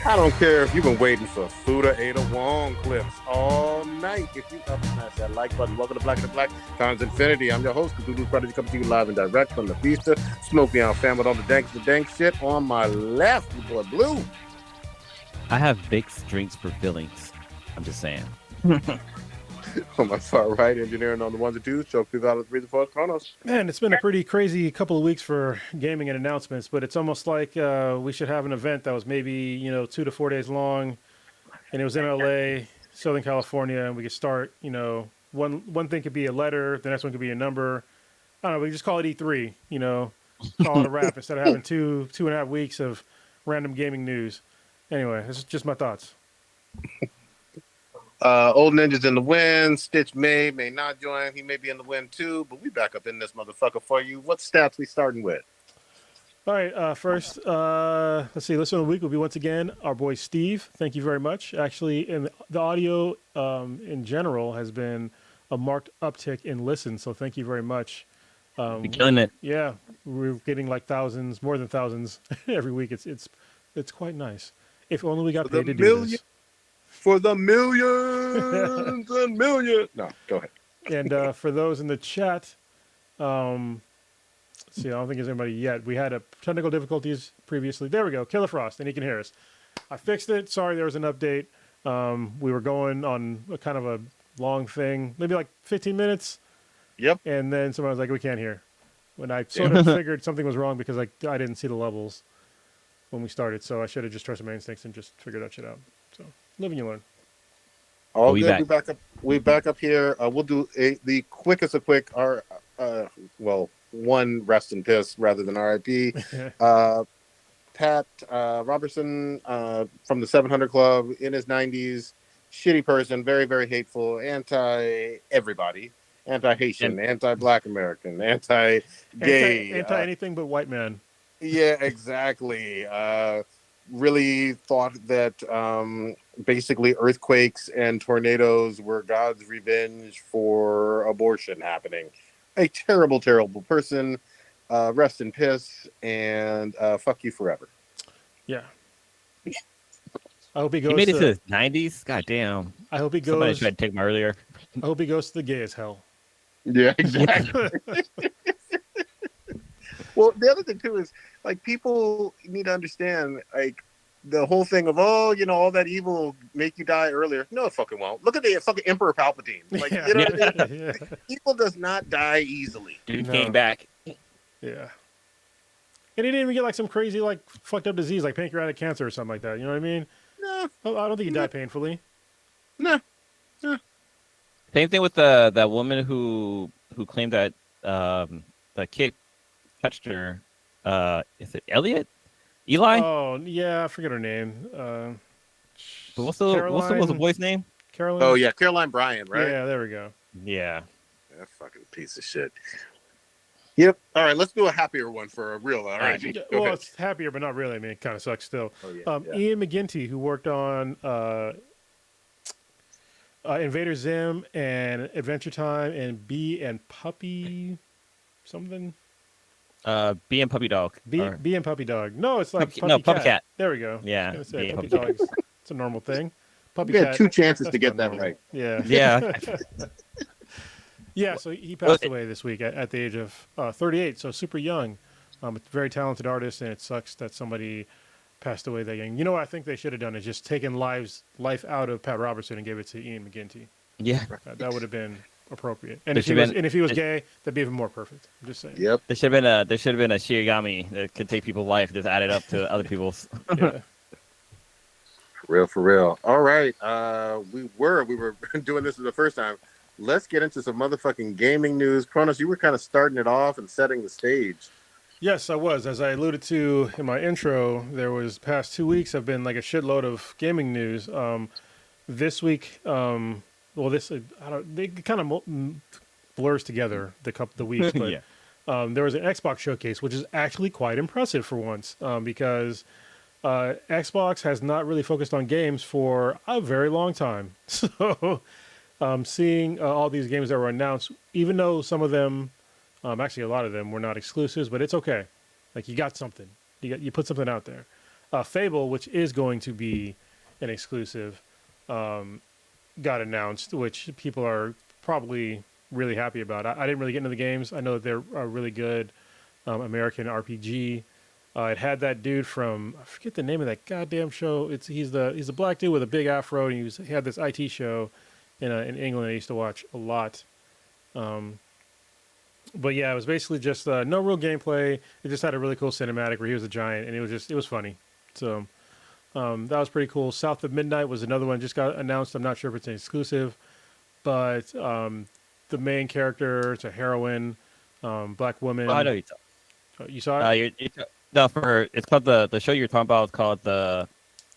I don't care if you've been waiting for Fuda Ada Wong clips all night. If you up, smash that like button. Welcome to Black and the Black Times Infinity. I'm your host, Cthulhu's Prodigy, coming to you live and direct from the Vista. Smoky on fam with all the dank shit. On my left, your boy Blue. I have mixed drinks for fillings. I'm just saying. On my far right, engineering on the ones and twos. Choke 2 out of 3 to 4 Chronos. Man, it's been a pretty crazy couple of weeks for gaming and announcements, but it's almost like we should have an event that was maybe 2 to 4 days long, and it was in LA, Southern California, and we could start. One thing could be a letter, the next one could be a number. I don't know. We just call it E3. Call it a wrap instead of having 2.5 weeks of random gaming news. Anyway, this is just my thoughts. Old Ninja's in the wind. Stitch may not join. He may be in the wind too, but we back up in this motherfucker for you. What stats we starting with? All right, first, let's see. Listen of the week will be once again our boy Steve. Thank you very much. Actually, in the audio in general has been a marked uptick in listen, so thank you very much. You're killing it. Yeah, we're getting like thousands, more than thousands every week. It's quite nice. If only we got paid to do this. For the millions and millions. No, go ahead. And for those in the chat, let's see, I don't think there's anybody yet. We had technical difficulties previously. There we go. Killer Frost, and he can hear us. I fixed it. Sorry, there was an update. We were going on a kind of a long thing, maybe like 15 minutes. Yep. And then someone was like, we can't hear. When I sort of figured something was wrong because I didn't see the levels when we started. So I should have just trusted my instincts and just figured that shit out. So live and you learn. All good. We back up here. We'll do the quickest of quick. One rest in piss rather than RIP. Pat Robertson from the 700 Club in his 90s. Shitty person, very, very hateful, anti-everybody, anti-Haitian, anti-Black American, anti-gay. Anti-anything but white man. Yeah, exactly. Really thought that basically earthquakes and tornadoes were God's revenge for abortion happening. A terrible, terrible person. Rest in piss and fuck you forever. Yeah. I hope he goes. He made it to his 90s. God damn. I hope he goes. Somebody tried to take him earlier. I hope he goes to the gay as hell. Yeah, exactly. Well, the other thing too is like people need to understand like the whole thing of all that evil will make you die earlier. No, it fucking won't. Look at the fucking Emperor Palpatine. Like evil does not die easily. Dude came back. Yeah. And he didn't even get like some crazy like fucked up disease like pancreatic cancer or something like that. You know what I mean? No, I don't think he died painfully. No. Same thing with that woman who claimed that the kid touched her. Is it Elliot? Eli? Oh yeah, I forget her name. What's the boy's name? Caroline. Oh yeah, Caroline Bryant, right? Yeah, there we go. Yeah. That fucking piece of shit. Yep. All right, let's do a happier one for a real. All right. Well, it's happier, but not really. I mean, it kind of sucks still. Oh, yeah. Ian McGinty, who worked on Invader Zim and Adventure Time and Bee and Puppy something. Bee and Puppy Dog. Bee and Puppy Dog. No, it's like Puppy Cat. There we go. Yeah. I was gonna say, Puppy Dog. It's a normal thing. Puppy We Cat. had 2 chances to get that right. Yeah. Yeah. Yeah, so he passed away this week at the age of 38, so super young. A very talented artist, and it sucks that somebody passed away that young. You know what I think they should have done is just taken life out of Pat Robertson and gave it to Ian McGinty. Yeah. That would have been appropriate. And if he was gay, that'd be even more perfect. I'm just saying. Yep. There should have been a Shirigami that could take people's life, just add it up to other people's. Yeah. For real. All right. We were doing this for the first time. Let's get into some motherfucking gaming news. Kronos, you were kind of starting it off and setting the stage. Yes, I was. As I alluded to in my intro, there was past 2 weeks have been like a shitload of gaming news. This week, they kind of blurs together the weeks, but Yeah. There was an Xbox showcase, which is actually quite impressive for once, because Xbox has not really focused on games for a very long time. So seeing all these games that were announced, even though some of them, actually a lot of them were not exclusives, but it's okay. Like you got something, you put something out there. Fable, which is going to be an exclusive, got announced, which people are probably really happy about. I didn't really get into the games. I know that they're a really good American RPG. It had that dude from, I forget the name of that goddamn show. He's the black dude with a big afro, and he had this IT show in England I used to watch a lot. But yeah, it was basically just no real gameplay. It just had a really cool cinematic where he was a giant, and it was funny. So that was pretty cool. South of Midnight was another one just got announced. I'm not sure if it's an exclusive, but the main character, it's a heroine, black woman. Oh, I know you. You saw it? No, it's called the show you're talking about. It's called the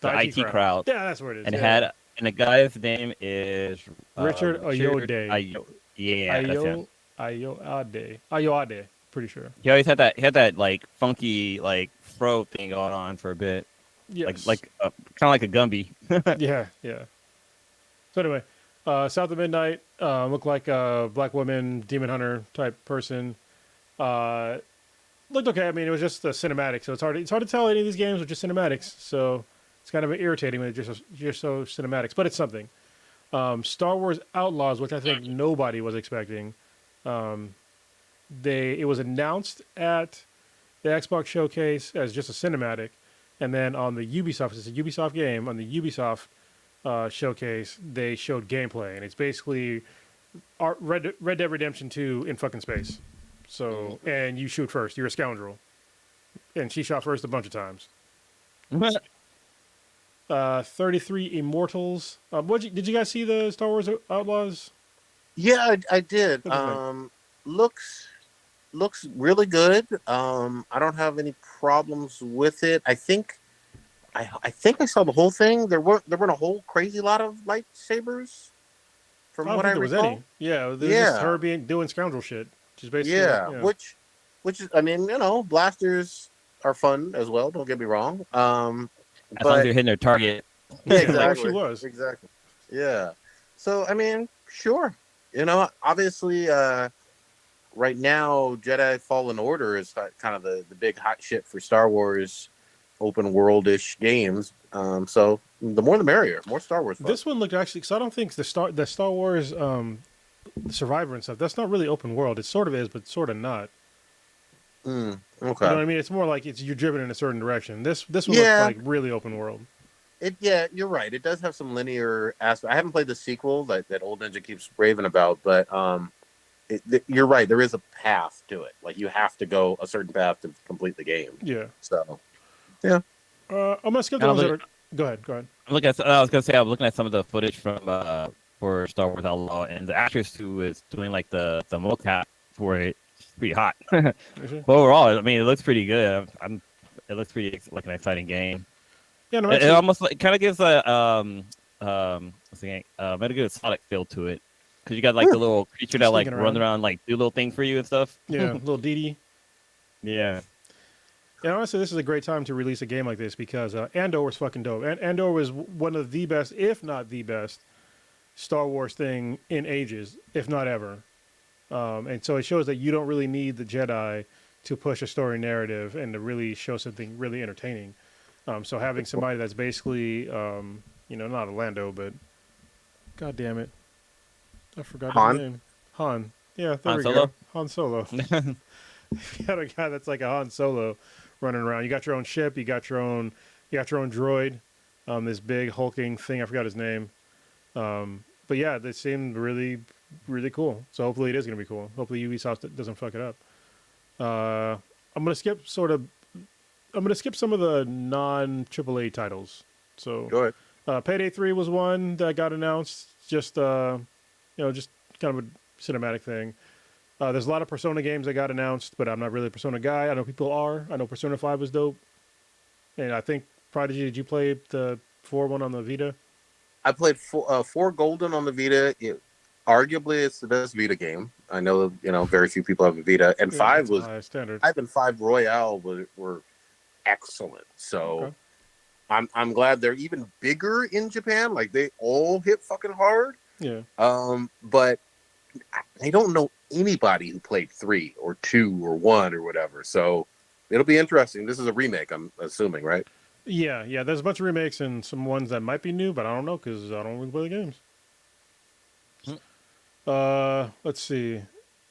IT crowd. Yeah, that's what it is. And yeah. the guy's name is Richard Ayoade. Yeah, that's him. Ayoade, pretty sure. He always had that like funky like fro thing going on for a bit. Yes. Like kind of like a Gumby. Yeah. So anyway, South of Midnight looked like a black woman demon hunter type person. Looked okay. I mean, it was just a cinematic, so it's hard to tell any of these games are just cinematics. So it's kind of irritating when it's just so cinematics, but it's something. Star Wars Outlaws, which I think nobody was expecting. It was announced at the Xbox showcase as just a cinematic, and then on the Ubisoft, it's a Ubisoft game, on the Ubisoft showcase, they showed gameplay, and it's basically Red Dead Redemption 2 in fucking space. So, and you shoot first. You're a scoundrel, and she shot first a bunch of times. 33 Immortals. Did you guys see the Star Wars Outlaws? Yeah, I did. Looks really good. I don't have any problems with it. I think I saw the whole thing. There weren't a whole crazy lot of lightsabers, from what I recall. Any. Yeah, there's just her doing scoundrel shit. Just basically, which is, I mean, blasters are fun as well. Don't get me wrong. As long as you're hitting their target. Yeah, exactly. She was. Exactly. Yeah. So, I mean, sure. Obviously, right now, Jedi Fallen Order is kind of the big hot shit for Star Wars open world-ish games. So the more the merrier. More Star Wars fun. This one looked actually, because I don't think the Star Wars Survivor and stuff, that's not really open world. It sort of is, but sort of not. Okay. You know what I mean? It's more like you're driven in a certain direction. This one looks like really open world. You're right. It does have some linear aspect. I haven't played the sequel that Old Ninja keeps raving about, but you're right. There is a path to it. Like, you have to go a certain path to complete the game. Yeah. So, yeah. I'm gonna skip the ones that are. Go ahead. I was gonna say, I was looking at some of the footage from for Star Wars Outlaw, and the actress who is doing like the mocap for it, is pretty hot. But overall, I mean, it looks pretty good. It looks pretty like an exciting game. Yeah, no, it almost kind of gives a what's the game? Metal Gear Solid feel to it, because you got like the little creature that like runs around, like do little thing for you and stuff. Yeah, little Dee. Yeah. Yeah, honestly, this is a great time to release a game like this, because Andor was fucking dope. And Andor was one of the best, if not the best, Star Wars thing in ages, if not ever. And so it shows that you don't really need the Jedi to push a story narrative and to really show something really entertaining. So having somebody that's basically, not a Lando, but God damn it, I forgot his name. Han. Yeah, there we go. Han Solo. You got a guy that's like a Han Solo running around. You got your own ship. You got your own droid. This big hulking thing. I forgot his name. But yeah, they seemed really, really cool. So hopefully it is going to be cool. Hopefully Ubisoft doesn't fuck it up. I'm going to skip some of the non-AAA titles. So go ahead. Payday 3 was one that got announced. Just kind of a cinematic thing. There's a lot of Persona games that got announced, but I'm not really a Persona guy. I know people are. I know Persona 5 was dope. And I think, Prodigy, did you play the 4 one on the Vita? I played 4 Golden on the Vita. Arguably, it's the best Vita game. I know, very few people have a Vita. And 5 was standard. 5 and 5 Royale were excellent. So I'm glad they're even bigger in Japan. Like, they all hit fucking hard. Yeah. But I don't know anybody who played 3 or 2 or 1 or whatever. So it'll be interesting. This is a remake, I'm assuming, right? Yeah. There's a bunch of remakes and some ones that might be new, but I don't know because I don't really play the games. Hmm. Let's see.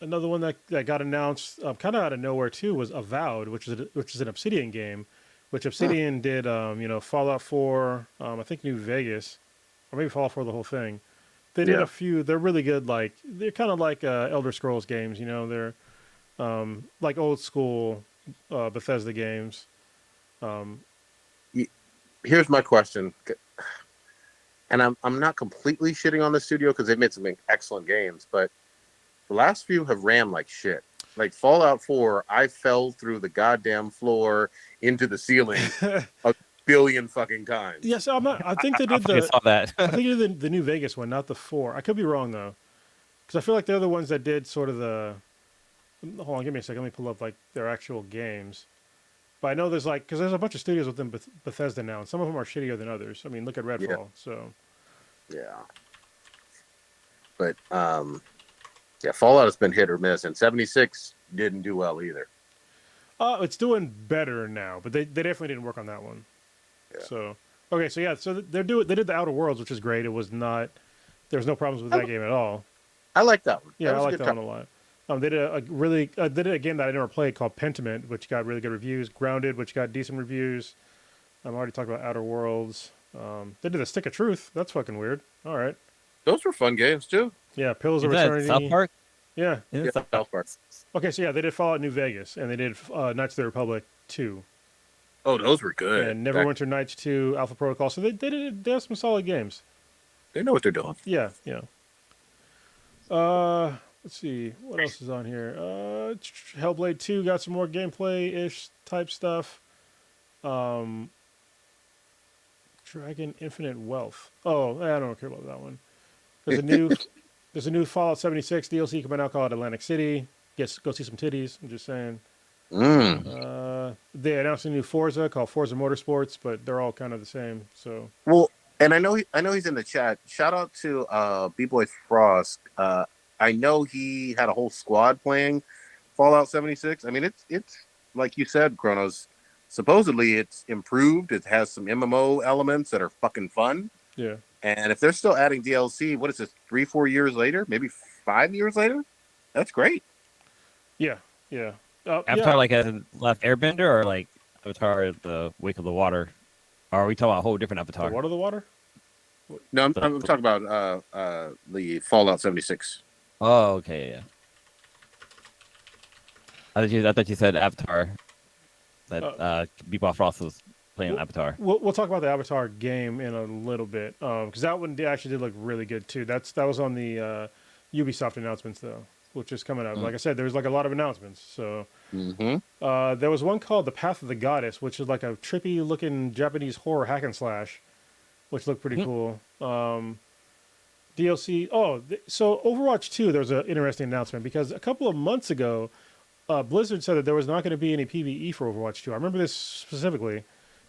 Another one that got announced kind of out of nowhere too was Avowed, which is an Obsidian game, which Huh. Obsidian did. Fallout 4. I think New Vegas, or maybe Fallout 4 the whole thing. They did Yeah. a few. They're really good. Like they're kind of like Elder Scrolls games. They're like old school Bethesda games. Um, Here's my question, and I'm not completely shitting on the studio because they've made some excellent games, but the last few have ran like shit. Like Fallout 4, I fell through the goddamn floor into the ceiling a billion fucking times. yes, I'm not. I think they I did fucking the. saw that. I think they did the New Vegas one, not the 4. I could be wrong though, because I feel like they're the ones that did sort of the. Hold on, give me a second. Let me pull up like their actual games. But I know there's like because there's a bunch of studios within Bethesda now, and some of them are shittier than others. I mean, look at Yeah, Redfall. So yeah. But yeah, Fallout has been hit or miss, and 76 didn't do well either. it's doing better now, but they definitely didn't work on that one. Yeah. So okay, so yeah, so they did the Outer Worlds, which is great. It was not there was no problems with I, that game at all. I like that one. That Yeah, I was a like good that time. one a lot. They did a really they did a game that I never played called Pentiment, which got really good reviews. Grounded, which got decent reviews. I'm already talked about Outer Worlds. They did a Stick of Truth. That's fucking weird. All right. Those were fun games too. Yeah, Pillars Is of that South Eternity. Park? Yeah. Is Yeah, it South Park? South Park. Okay, so yeah, they did Fallout New Vegas, and they did Knights of the Republic 2, Oh, those were good. and Neverwinter Nights 2, Alpha Protocol. So they have some solid games. They know what they're doing. Yeah, yeah. Let's see what else is on here. Hellblade 2 got some more gameplay ish type stuff. Um, Dragon Infinite Wealth. Oh, I don't care about that one. There's a new there's a new Fallout 76 DLC coming out called Atlantic City. Go see some titties. I'm just saying. Mm. They announced a new Forza called Forza Motorsports, but they're all kind of the same. So Well, and I know he's in the chat. Shout out to B-Boy Frost. I know he had a whole squad playing Fallout 76. I mean, it's like you said, Chronos. Supposedly, it's improved. It has some MMO elements that are fucking fun. yeah, And if they're still adding DLC, what is this? 3-4 years later, maybe 5 years later? That's great. yeah, yeah, Avatar, like as in Last Airbender, or like Avatar: The Wake of the Water? Or are we talking about a whole different The Avatar? Water, the water. No, I'm, The- I'm talking about the Fallout 76. Oh, okay, yeah. I thought you said Avatar. That Bebop Frost was playing Well, Avatar. we'll talk about the Avatar game in a little bit because that one actually did look really good too. That was on the Ubisoft announcements though, which is coming out. Like I said, there was like a lot of announcements. So Mm-hmm. there was one called The Path of the Goddess, which is like a trippy looking Japanese horror hack and slash, which looked pretty cool. DLC. So Overwatch 2, there was an interesting announcement because a couple of months ago, Blizzard said that there was not going to be any PvE for Overwatch 2. I remember this specifically.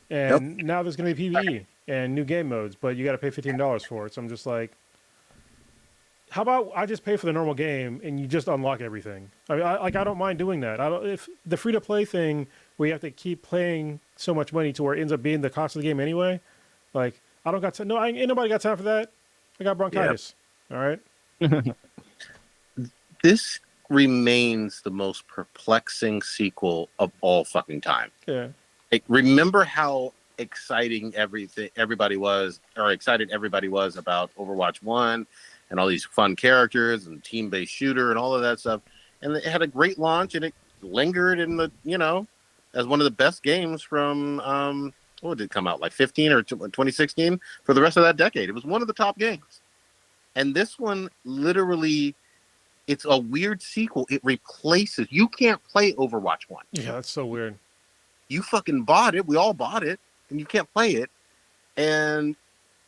Yep. And now there's going to be PvE and new game modes, but you got to pay $15 for it. So I'm just like, how about I just pay for the normal game and you just unlock everything? I mean, I don't mind doing that. I don't if the free to play thing where you have to keep paying so much money to where it ends up being the cost of the game anyway. Like I don't got time. No, ain't nobody got time for that. I got bronchitis. All right. This remains the most perplexing sequel of all fucking time. Yeah. Like, remember how exciting everybody was about Overwatch 1 and all these fun characters and team-based shooter and all of that stuff. And it had a great launch and it lingered in the, as one of the best games from what did it come out, like 15 or 2016 for the rest of that decade. It was one of the top games. And this one literally, it's a weird sequel. It replaces, you can't play Overwatch 1. Yeah, that's so weird. You fucking bought it. We all bought it, and you can't play it. And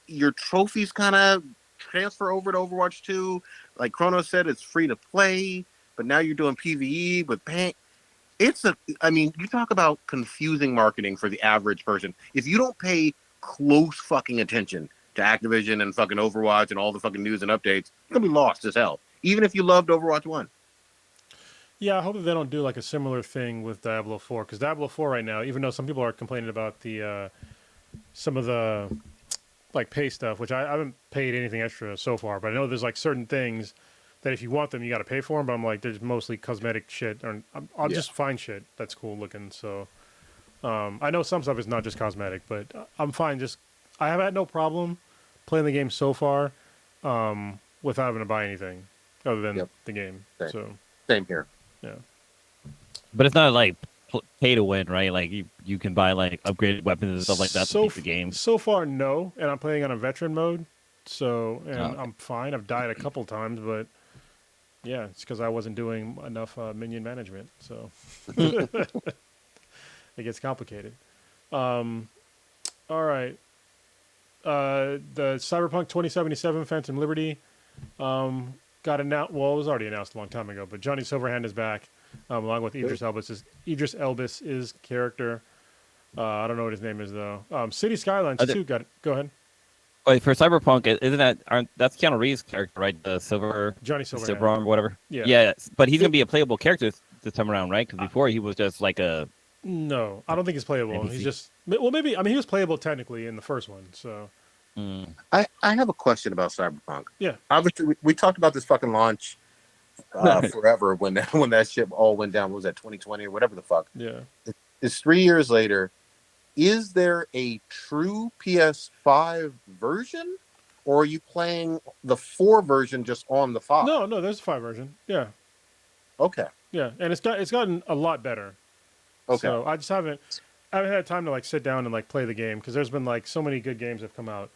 your trophies kind of transfer over to Overwatch 2. Like Chrono said, it's free to play, but now you're doing PvE with paying. You talk about confusing marketing for the average person. If you don't pay close fucking attention to Activision and fucking Overwatch and all the fucking news and updates, you're gonna be lost as hell. Even if you loved Overwatch 1. Yeah, I hope that they don't do like a similar thing with Diablo 4 because Diablo 4 right now, even though some people are complaining about the some of the like pay stuff, which I haven't paid anything extra so far, but I know there's like certain things that if you want them, you got to pay for them. But I'm like, there's mostly cosmetic shit, or I'll Yeah. just find shit that's cool looking. So I know some stuff is not just cosmetic, but I'm fine. Just I have had no problem playing the game so far without having to buy anything other than Yep. the game. Same. So Same here. yeah, But it's not like pay to win, right? Like you can buy like upgraded weapons and stuff like that to beat the game. So far, no, and I'm playing on a veteran mode, so and Okay. I'm fine. I've died a couple times, but yeah, it's because I wasn't doing enough minion management, so it gets complicated. All right, the Cyberpunk 2077 Phantom Liberty got announced. Well, it was already announced a long time ago, but Johnny Silverhand is back, along with Idris Elba's character. I don't know what his name is though. City Skylines too. Got it. Go ahead. Wait, for Cyberpunk, that's Keanu Reeves' character, right? The Johnny silver Silverhand. arm, whatever. Yeah. Yeah, but he's gonna be a playable character this time around, right? Because before he was just like a No, I don't think he's playable. NPC. He's just maybe. I mean, he was playable technically in the first one. So I have a question about Cyberpunk. yeah, Obviously, we talked about this fucking launch forever when that shit all went down. What was that 2020 or whatever the fuck? yeah. It's 3 years later. Is there a true PS5 version, or are you playing the 4 version just on the 5? No, there's a 5 version. Yeah, Okay. yeah, and it's gotten a lot better. Okay. So I haven't had time to like sit down and like play the game because there's been like so many good games that have come out,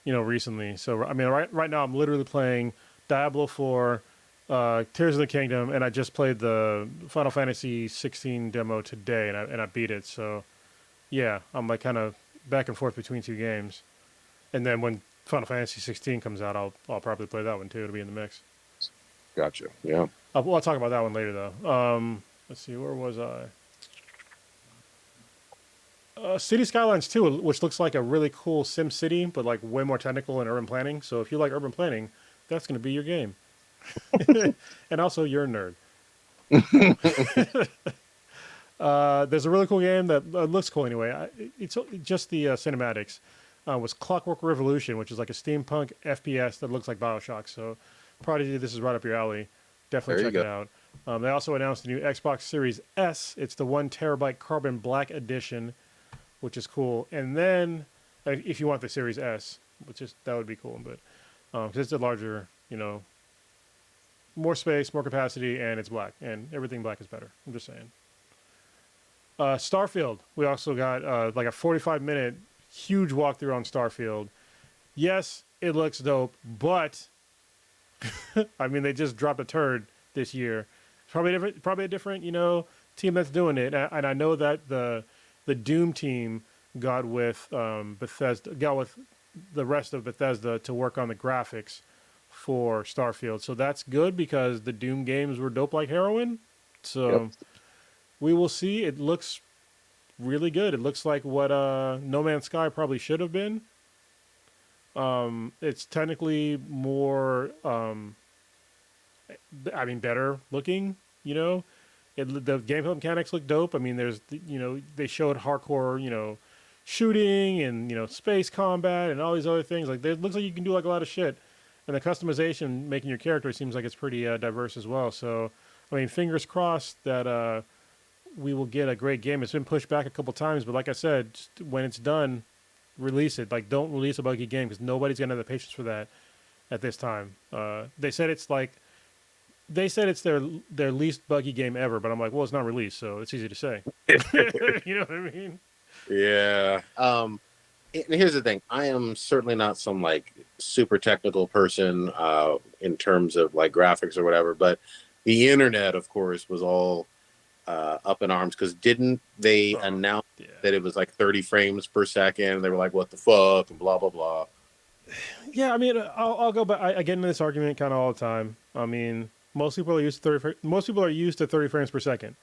recently. So I mean, right now I'm literally playing Diablo 4, Tears of the Kingdom, and I just played the Final Fantasy 16 demo today, and I beat it. So yeah, I'm like kind of back and forth between 2 games, and then when Final Fantasy 16 comes out, I'll probably play that one too to be in the mix. Gotcha. Yeah. I'll talk about that one later though. Let's see, where was I? City Skylines 2, which looks like a really cool Sim City, but like way more technical and urban planning. So if you like urban planning, that's going to be your game. And also, you're a nerd. There's a really cool game that looks cool anyway. It's just the cinematics. Was Clockwork Revolution, which is like a steampunk FPS that looks like BioShock. So, Prodigy, this is right up your alley. Definitely check it out. They also announced the new Xbox Series S. It's the 1 terabyte Carbon Black Edition, which is cool. And then, if you want the Series S, that would be cool. But because it's a larger, more space, more capacity, and it's black, and everything black is better. I'm just saying. Starfield. We also got like a 45-minute huge walkthrough on Starfield. Yes, it looks dope, but I mean, they just dropped a turd this year. Probably a different, team that's doing it. And I know that the Doom team got with the rest of Bethesda to work on the graphics for Starfield. So that's good because the Doom games were dope like heroin. So we will see. It looks really good. It looks like what No Man's Sky probably should have been. It's technically more, better looking, the gameplay mechanics look dope. I mean, they showed hardcore, shooting and, space combat and all these other things. Like, it looks like you can do like a lot of shit. And the customization, making your character, seems like it's pretty diverse as well. So, I mean, fingers crossed that we will get a great game. It's been pushed back a couple times, but like I said, just when it's done, release it. Like, don't release a buggy game because nobody's gonna have the patience for that at this time. They said it's their least buggy game ever, but I'm like, well, it's not released, so it's easy to say. You know what I mean? Yeah. And here's the thing: I am certainly not some like super technical person in terms of like graphics or whatever, but the internet, of course, was all up in arms because didn't they announce that it was like 30 frames per second? They were like, "What the fuck?" and blah blah blah. Yeah, I mean, I'll go back. I get into this argument kind of all the time. I mean, most people are used to 30 frames per second,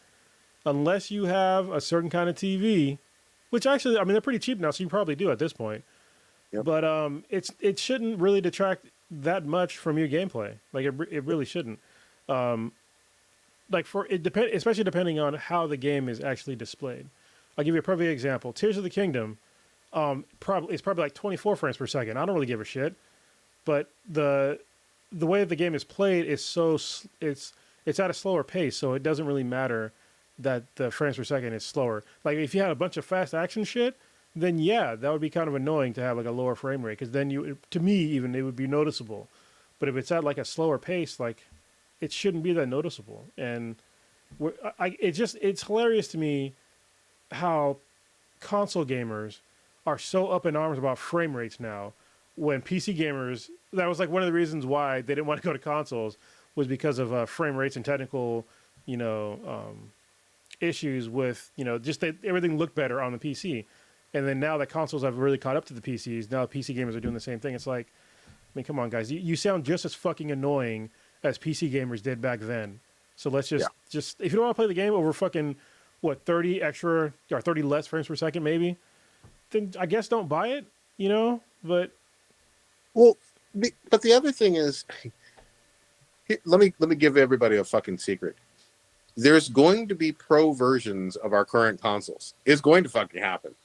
unless you have a certain kind of TV, which actually, I mean, they're pretty cheap now, so you probably do at this point. Yep. But it shouldn't really detract that much from your gameplay. Like it really shouldn't. Especially depending on how the game is actually displayed. I'll give you a perfect example. Tears of the Kingdom It's probably like 24 frames per second. I don't really give a shit. But the way the game is played is it's at a slower pace, so it doesn't really matter that the frames per second is slower. Like if you had a bunch of fast action shit, then yeah, that would be kind of annoying to have like a lower frame rate because then to me even it would be noticeable. But if it's at like a slower pace, like it shouldn't be that noticeable. And it's hilarious to me how console gamers are so up in arms about frame rates now when PC gamers, that was like one of the reasons why they didn't want to go to consoles was because of frame rates and technical, you know, issues with, you know, just that everything looked better on the PC. And then now that consoles have really caught up to the PCs, now PC gamers are doing the same thing. It's like, I mean, come on, guys, you sound just as fucking annoying as PC gamers did back then. So let's just if you don't want to play the game over fucking what 30 extra or 30 less frames per second, maybe, then I guess don't buy it, you know. But Well, but the other thing is, let me give everybody a fucking secret. There's going to be pro versions of our current consoles. It's going to fucking happen.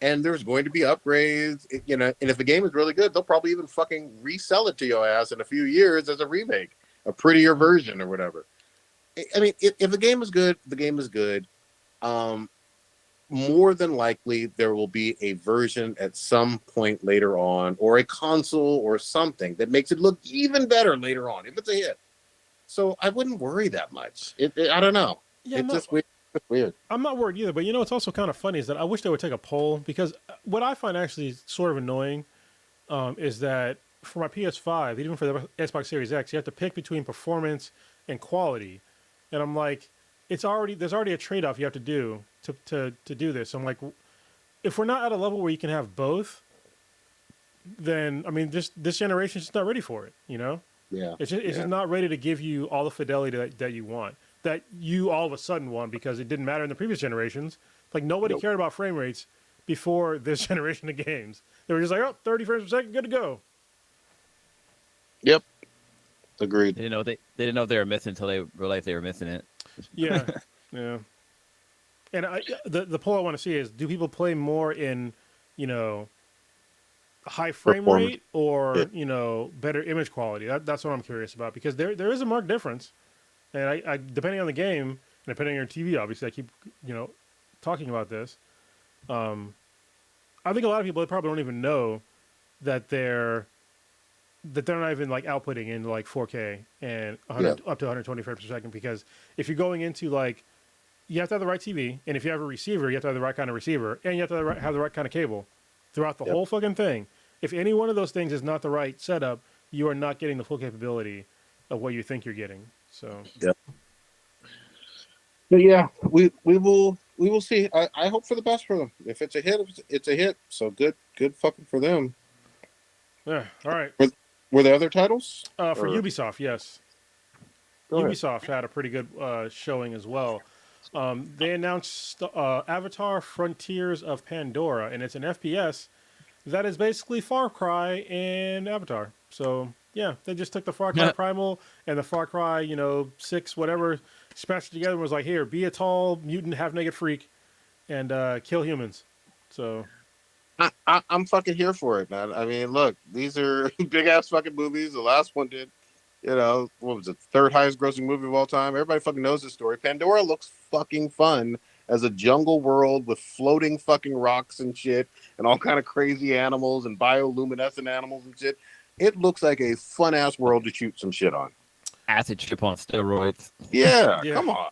And there's going to be upgrades, you know, and if the game is really good, they'll probably even fucking resell it to your ass in a few years as a remake, a prettier version or whatever. I mean, if the game is good, the game is good. More than likely, there will be a version at some point later on, or a console or something that makes it look even better later on, if it's a hit. So I wouldn't worry that much. I don't know. yeah, It's just weird. It's weird. I'm not worried either. But you know, it's also kind of funny is that I wish they would take a poll because what I find actually sort of annoying is that for my PS5, even for the Xbox Series X, you have to pick between performance and quality, and I'm like, there's already a trade off you have to do to do this. I'm like, if we're not at a level where you can have both, then I mean, this generation's just not ready for it. You know, Yeah. it's just not ready to give you all the fidelity that you want, that you all of a sudden want because it didn't matter in the previous generations. Like nobody cared about frame rates before this generation of games. They were just like, oh, 30 frames per second, good to go. Yep. Agreed. They didn't know they were missing until they realized they were missing it. Yeah, yeah. And the poll I want to see is: do people play more in, you know, high frame Performance. rate or Yeah. you know better image quality? That's what I'm curious about because there is a marked difference, and I depending on the game and depending on your TV, obviously, I keep talking about this. I think a lot of people probably don't even know that they're not even like outputting in like 4K and 100, up to 120 frames per second because if you're going into like you have to have the right TV, and if you have a receiver, you have to have the right kind of receiver, and you have to have the right kind of cable throughout the whole fucking thing. If any one of those things is not the right setup, you are not getting the full capability of what you think you're getting. So But yeah, we will see. I hope for the best for them. If it's a hit, it's a hit. So good fucking for them. yeah, all right. Were there other titles? For Or- Ubisoft, yes. Go ahead. Ubisoft had a pretty good showing as well. They announced Avatar: Frontiers of Pandora, and it's an FPS that is basically Far Cry and Avatar. So yeah, they just took the Far Cry Primal and the Far Cry, 6, whatever, smashed it together and was like, here, be a tall mutant half-naked freak and kill humans. So I'm fucking here for it, man. I mean, look, these are big ass fucking movies. The last one did, what was it, third highest grossing movie of all time? Everybody fucking knows this story. Pandora looks fucking fun as a jungle world with floating fucking rocks and shit and all kind of crazy animals and bioluminescent animals and shit. It looks like a fun ass world to shoot some shit on. Acid trip on steroids. Yeah, Yeah. come on.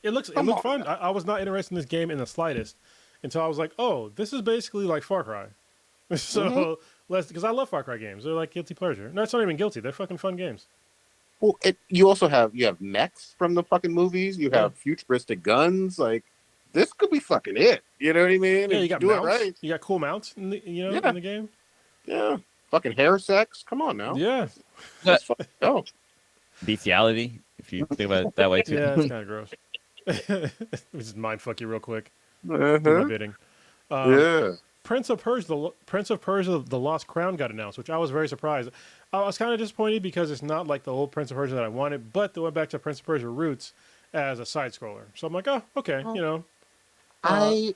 it looked fun. I was not interested in this game in the slightest until I was like, oh, this is basically like Far Cry. So because I love Far Cry games. They're like guilty pleasure. No, it's not even guilty. They're fucking fun games. Well, you also have mechs from the fucking movies. You have futuristic guns. Like this could be fucking it. You know what I mean? Yeah, If you got do mounts. it right. You got cool mounts in the in the game. Yeah, fucking hair sex. Come on now. Yeah. Let's fucking go. Bestiality, if you think about it that way too. Yeah, it's kind of gross. Let me just mind fuck you real quick. Do my Uh-huh. bidding. Yeah. Prince of Persia: The Lost Crown got announced, which I was very surprised. I was kind of disappointed because it's not like the old Prince of Persia that I wanted, but they went back to Prince of Persia roots as a side scroller. So I'm like, oh, okay, I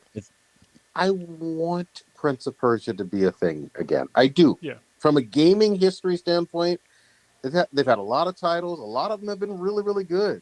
I want Prince of Persia to be a thing again. I do. Yeah. From a gaming history standpoint, they've had a lot of titles. A lot of them have been really, really good.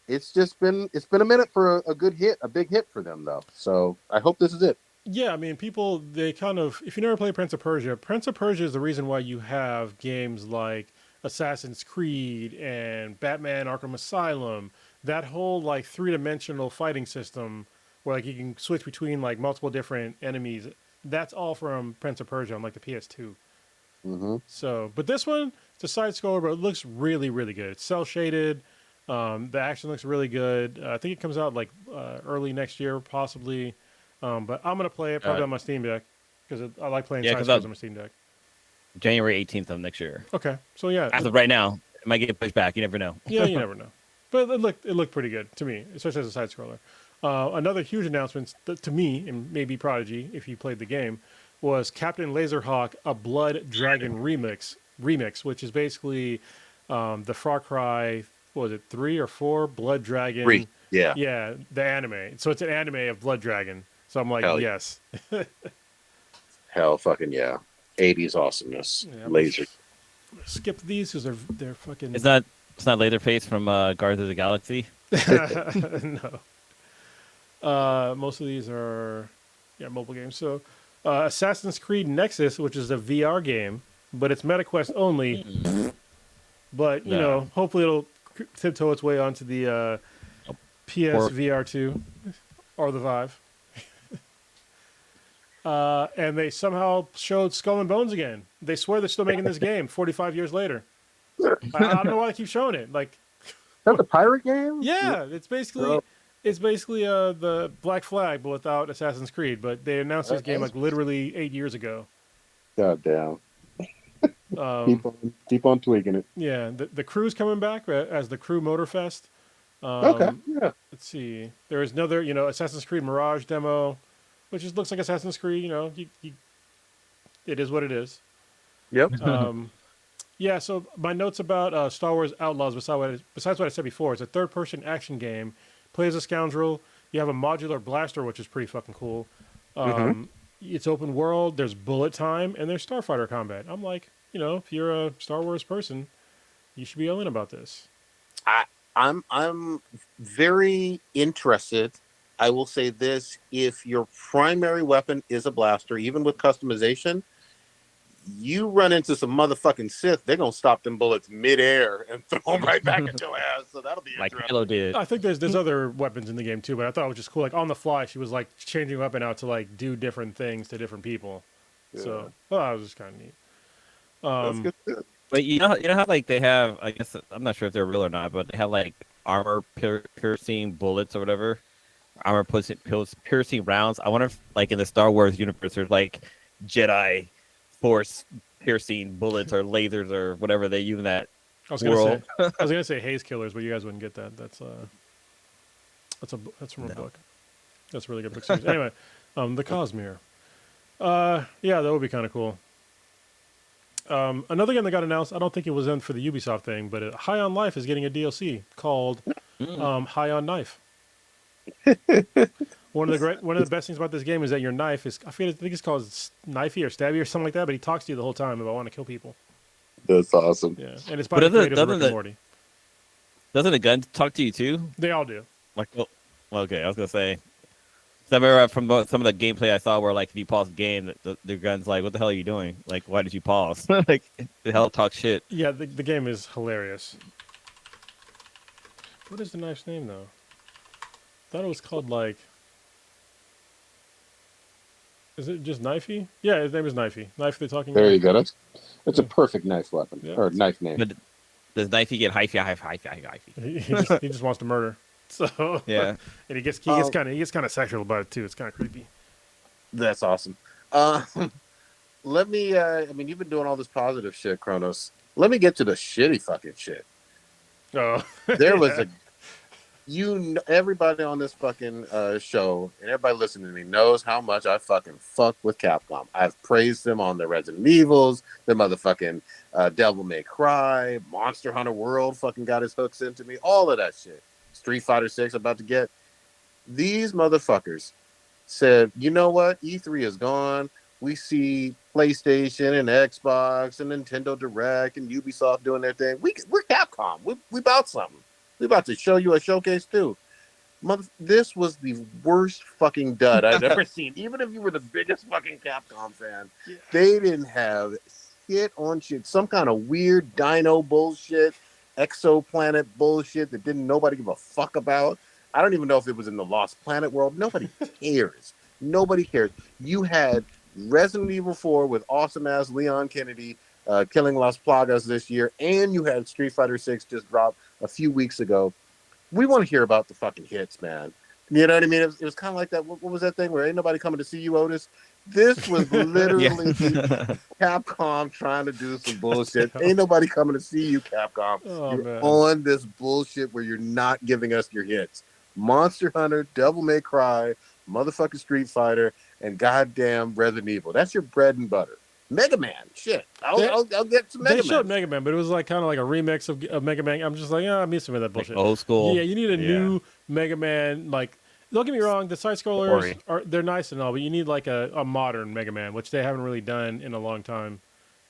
It's been a minute for a good hit, a big hit for them though. So I hope this is it. Yeah, I mean, people, they kind of, if you never play Prince of Persia is the reason why you have games like Assassin's Creed and Batman Arkham Asylum. That whole, like, three-dimensional fighting system where, like, you can switch between, like, multiple different enemies. That's all from Prince of Persia on, like, the PS2. Mm-hmm. So, but this one, it's a side scroller, but it looks really, really good. It's cell shaded. The action looks really good. I think it comes out like early next year, possibly. But I'm gonna play it probably on my Steam Deck because I like playing side scrolls on my Steam Deck. January 18th of next year. Okay, so yeah, As of right now, it might get pushed back. You never know. Yeah, you never know. But it looked pretty good to me, especially as a side scroller. Another huge announcement to me, and maybe Prodigy if you played the game, was Captain Laserhawk: A Blood Dragon remix, which is basically the Far Cry. What was it 3 or 4 Blood Dragon? 3, yeah. Yeah, the anime. So it's an anime of Blood Dragon. So I'm like, Hell yes. Hell fucking yeah. 80s awesomeness. Yeah, Laser. Skip these because they're fucking. It's not Leatherface from Guardians of the Galaxy. No. Most of these are mobile games. So Assassin's Creed Nexus, which is a VR game, but it's MetaQuest only. But you know, hopefully it'll tiptoe its way onto the PS VR 2 or the Vive. And they somehow showed Skull and Bones again. They swear they're still making this game 45 years later. I don't know why they keep showing it. Like, is that the pirate game? Yeah, it's basically the Black Flag, but without Assassin's Creed. But they announced this game like literally 8 years ago. God damn. Keep on tweaking it. Yeah, the crew's coming back as the Crew Motorfest. Okay, yeah. Let's see. There is another, Assassin's Creed Mirage demo, which just looks like Assassin's Creed. It is what it is. Yep. Yeah, so my notes about Star Wars Outlaws, besides what I said before, it's a third-person action game. Play as a scoundrel. You have a modular blaster, which is pretty fucking cool. It's open world. There's bullet time, and there's starfighter combat. I'm like, if you're a Star Wars person, you should be all in about this. I'm very interested. I will say this: if your primary weapon is a blaster, even with customization, you run into some motherfucking Sith, they're gonna stop them bullets midair and throw them right back at your ass. So that'll be like interesting. Halo did. I think there's other weapons in the game too, but I thought it was just cool. Like on the fly, she was like changing weapon out to like do different things to different people. Yeah. So that was just kind of neat. That's good. But you know how like they have, I guess I'm not sure if they're real or not, but they have like armor piercing bullets or whatever, armor piercing rounds. I wonder if like in the Star Wars universe there's like Jedi Force piercing bullets or lasers or whatever they use in that world. I was gonna say haze killers, but you guys wouldn't get that. That's from a book. That's a really good book series. Anyway, the Cosmere. Yeah, that would be kind of cool. Another game that got announced, I don't think it was in for the Ubisoft thing, but High on Life is getting a DLC called High on Knife. One of the best things about this game is that your knife is, I think it's called Knifey or Stabby or something like that, but he talks to you the whole time about wanting to kill people. That's awesome. Yeah, and it's by the creators of Rick and Morty. Doesn't the gun talk to you too? They all do. Like, well, okay, I was gonna say. I remember from some of the gameplay I saw where, like, if you pause the game, the gun's like, "What the hell are you doing? Like, why did you pause?" Like, the hell talk shit. Yeah, the game is hilarious. What is the knife's name though? I thought it was called like. Is it just Knifey? Yeah, his name is Knifey. Knife the talking. There you go. That's a perfect knife weapon or knife name. But does Knifey get hyphy? He just wants to murder. So yeah, and he gets kind of sexual about it too. It's kind of creepy. That's awesome. Let me. I mean, you've been doing all this positive shit, Kronos. Let me get to the shitty fucking shit. Oh, there was everybody on this fucking show and everybody listening to me knows how much I fucking fuck with Capcom. I've praised them on their Resident Evils, their motherfucking Devil May Cry, Monster Hunter World fucking got his hooks into me, all of that shit. Street Fighter 6 about to get. These motherfuckers said, you know what, E3 is gone. We see PlayStation and Xbox and Nintendo Direct and Ubisoft doing their thing. We're Capcom. We about something. We about to show you a showcase too. This was the worst fucking dud I've ever seen. Even if you were the biggest fucking Capcom fan, they didn't have shit on shit. Some kind of weird dino bullshit, exoplanet bullshit that didn't nobody give a fuck about. I don't even know if it was in the Lost Planet world. Nobody cares. Nobody cares. You had Resident Evil 4 with awesome ass Leon Kennedy killing Las Plagas this year, and you had Street Fighter 6 just drop a few weeks ago. We want to hear about the fucking hits, man. You know what I mean? It was kind of like that. What was that thing where ain't nobody coming to see you, Otis? This was literally Capcom trying to do some bullshit. Ain't nobody coming to see you, Capcom. You're on this bullshit where you're not giving us your hits. Monster Hunter, Devil May Cry, motherfucking Street Fighter, and goddamn Resident Evil. That's your bread and butter. Mega Man, shit. I'll get some Mega Man. They showed Mega Man, but it was like kind of like a remix of Mega Man. I'm just like, I'm used to that bullshit. Like old school. Yeah, you need a new Mega Man. Like, don't get me wrong, the side scrollers they're nice and all, but you need like a modern Mega Man, which they haven't really done in a long time.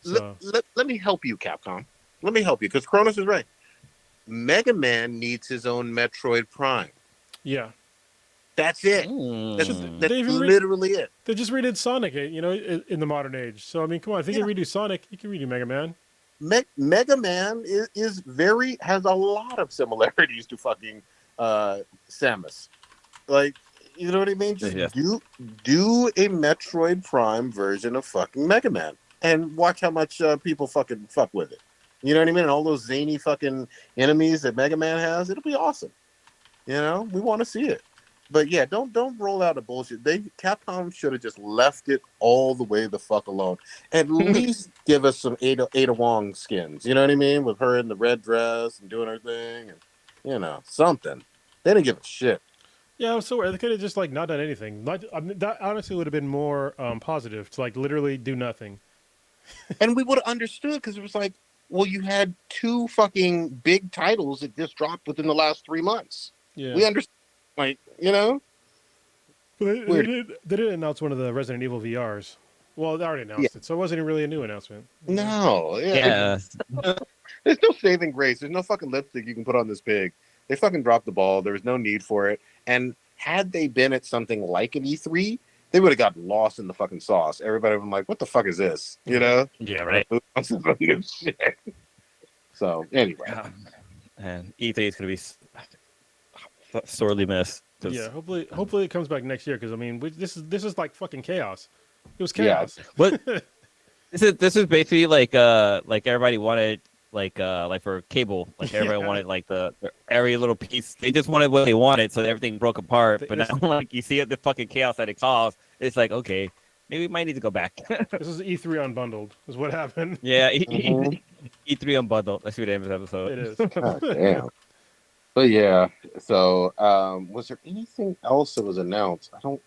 So. Let me help you, Capcom. Let me help you, because Cronus is right. Mega Man needs his own Metroid Prime. Yeah. That's it. That's literally it. They just redid Sonic, in the modern age. So I mean, come on, if you can redo Sonic, you can redo Mega Man. Mega Man has a lot of similarities to fucking Samus. Like, you know what I mean? Just do a Metroid Prime version of fucking Mega Man and watch how much people fucking fuck with it. You know what I mean? And all those zany fucking enemies that Mega Man has, it'll be awesome. You know, we want to see it. But yeah, don't roll out the bullshit. Capcom should have just left it all the way the fuck alone. At least give us some Ada Wong skins. You know what I mean? With her in the red dress and doing her thing, and something. They didn't give a shit. Yeah, I'm so weird. They could have just like not done anything. That honestly would have been more positive to like literally do nothing. And we would have understood, because it was like, well, you had 2 fucking big titles that just dropped within the last 3 months. Yeah, we understand. Like, you know, they didn't announce one of the Resident Evil VRs. Well, they already announced it, so it wasn't really a new announcement. No, there's no saving grace. There's no fucking lipstick you can put on this pig. They fucking dropped the ball. There was no need for it. And had they been at something like an E3, they would have gotten lost in the fucking sauce. Everybody would have been like, "What the fuck is this?" You know? Yeah, right. So anyway, and E3 is gonna be sorely missed. Yeah, hopefully it comes back next year, because I mean, this is like fucking chaos. It was chaos. Yeah. What this is basically like everybody wanted like for cable, like everybody wanted like the every little piece. They just wanted what they wanted, so everything broke apart. But now, like, you see the fucking chaos that it caused, it's like, okay, maybe we might need to go back. This is E3 Unbundled, is what happened. Yeah, E3 Unbundled. Let's see what the name of this episode. It is. God damn. But yeah, so was there anything else that was announced? I don't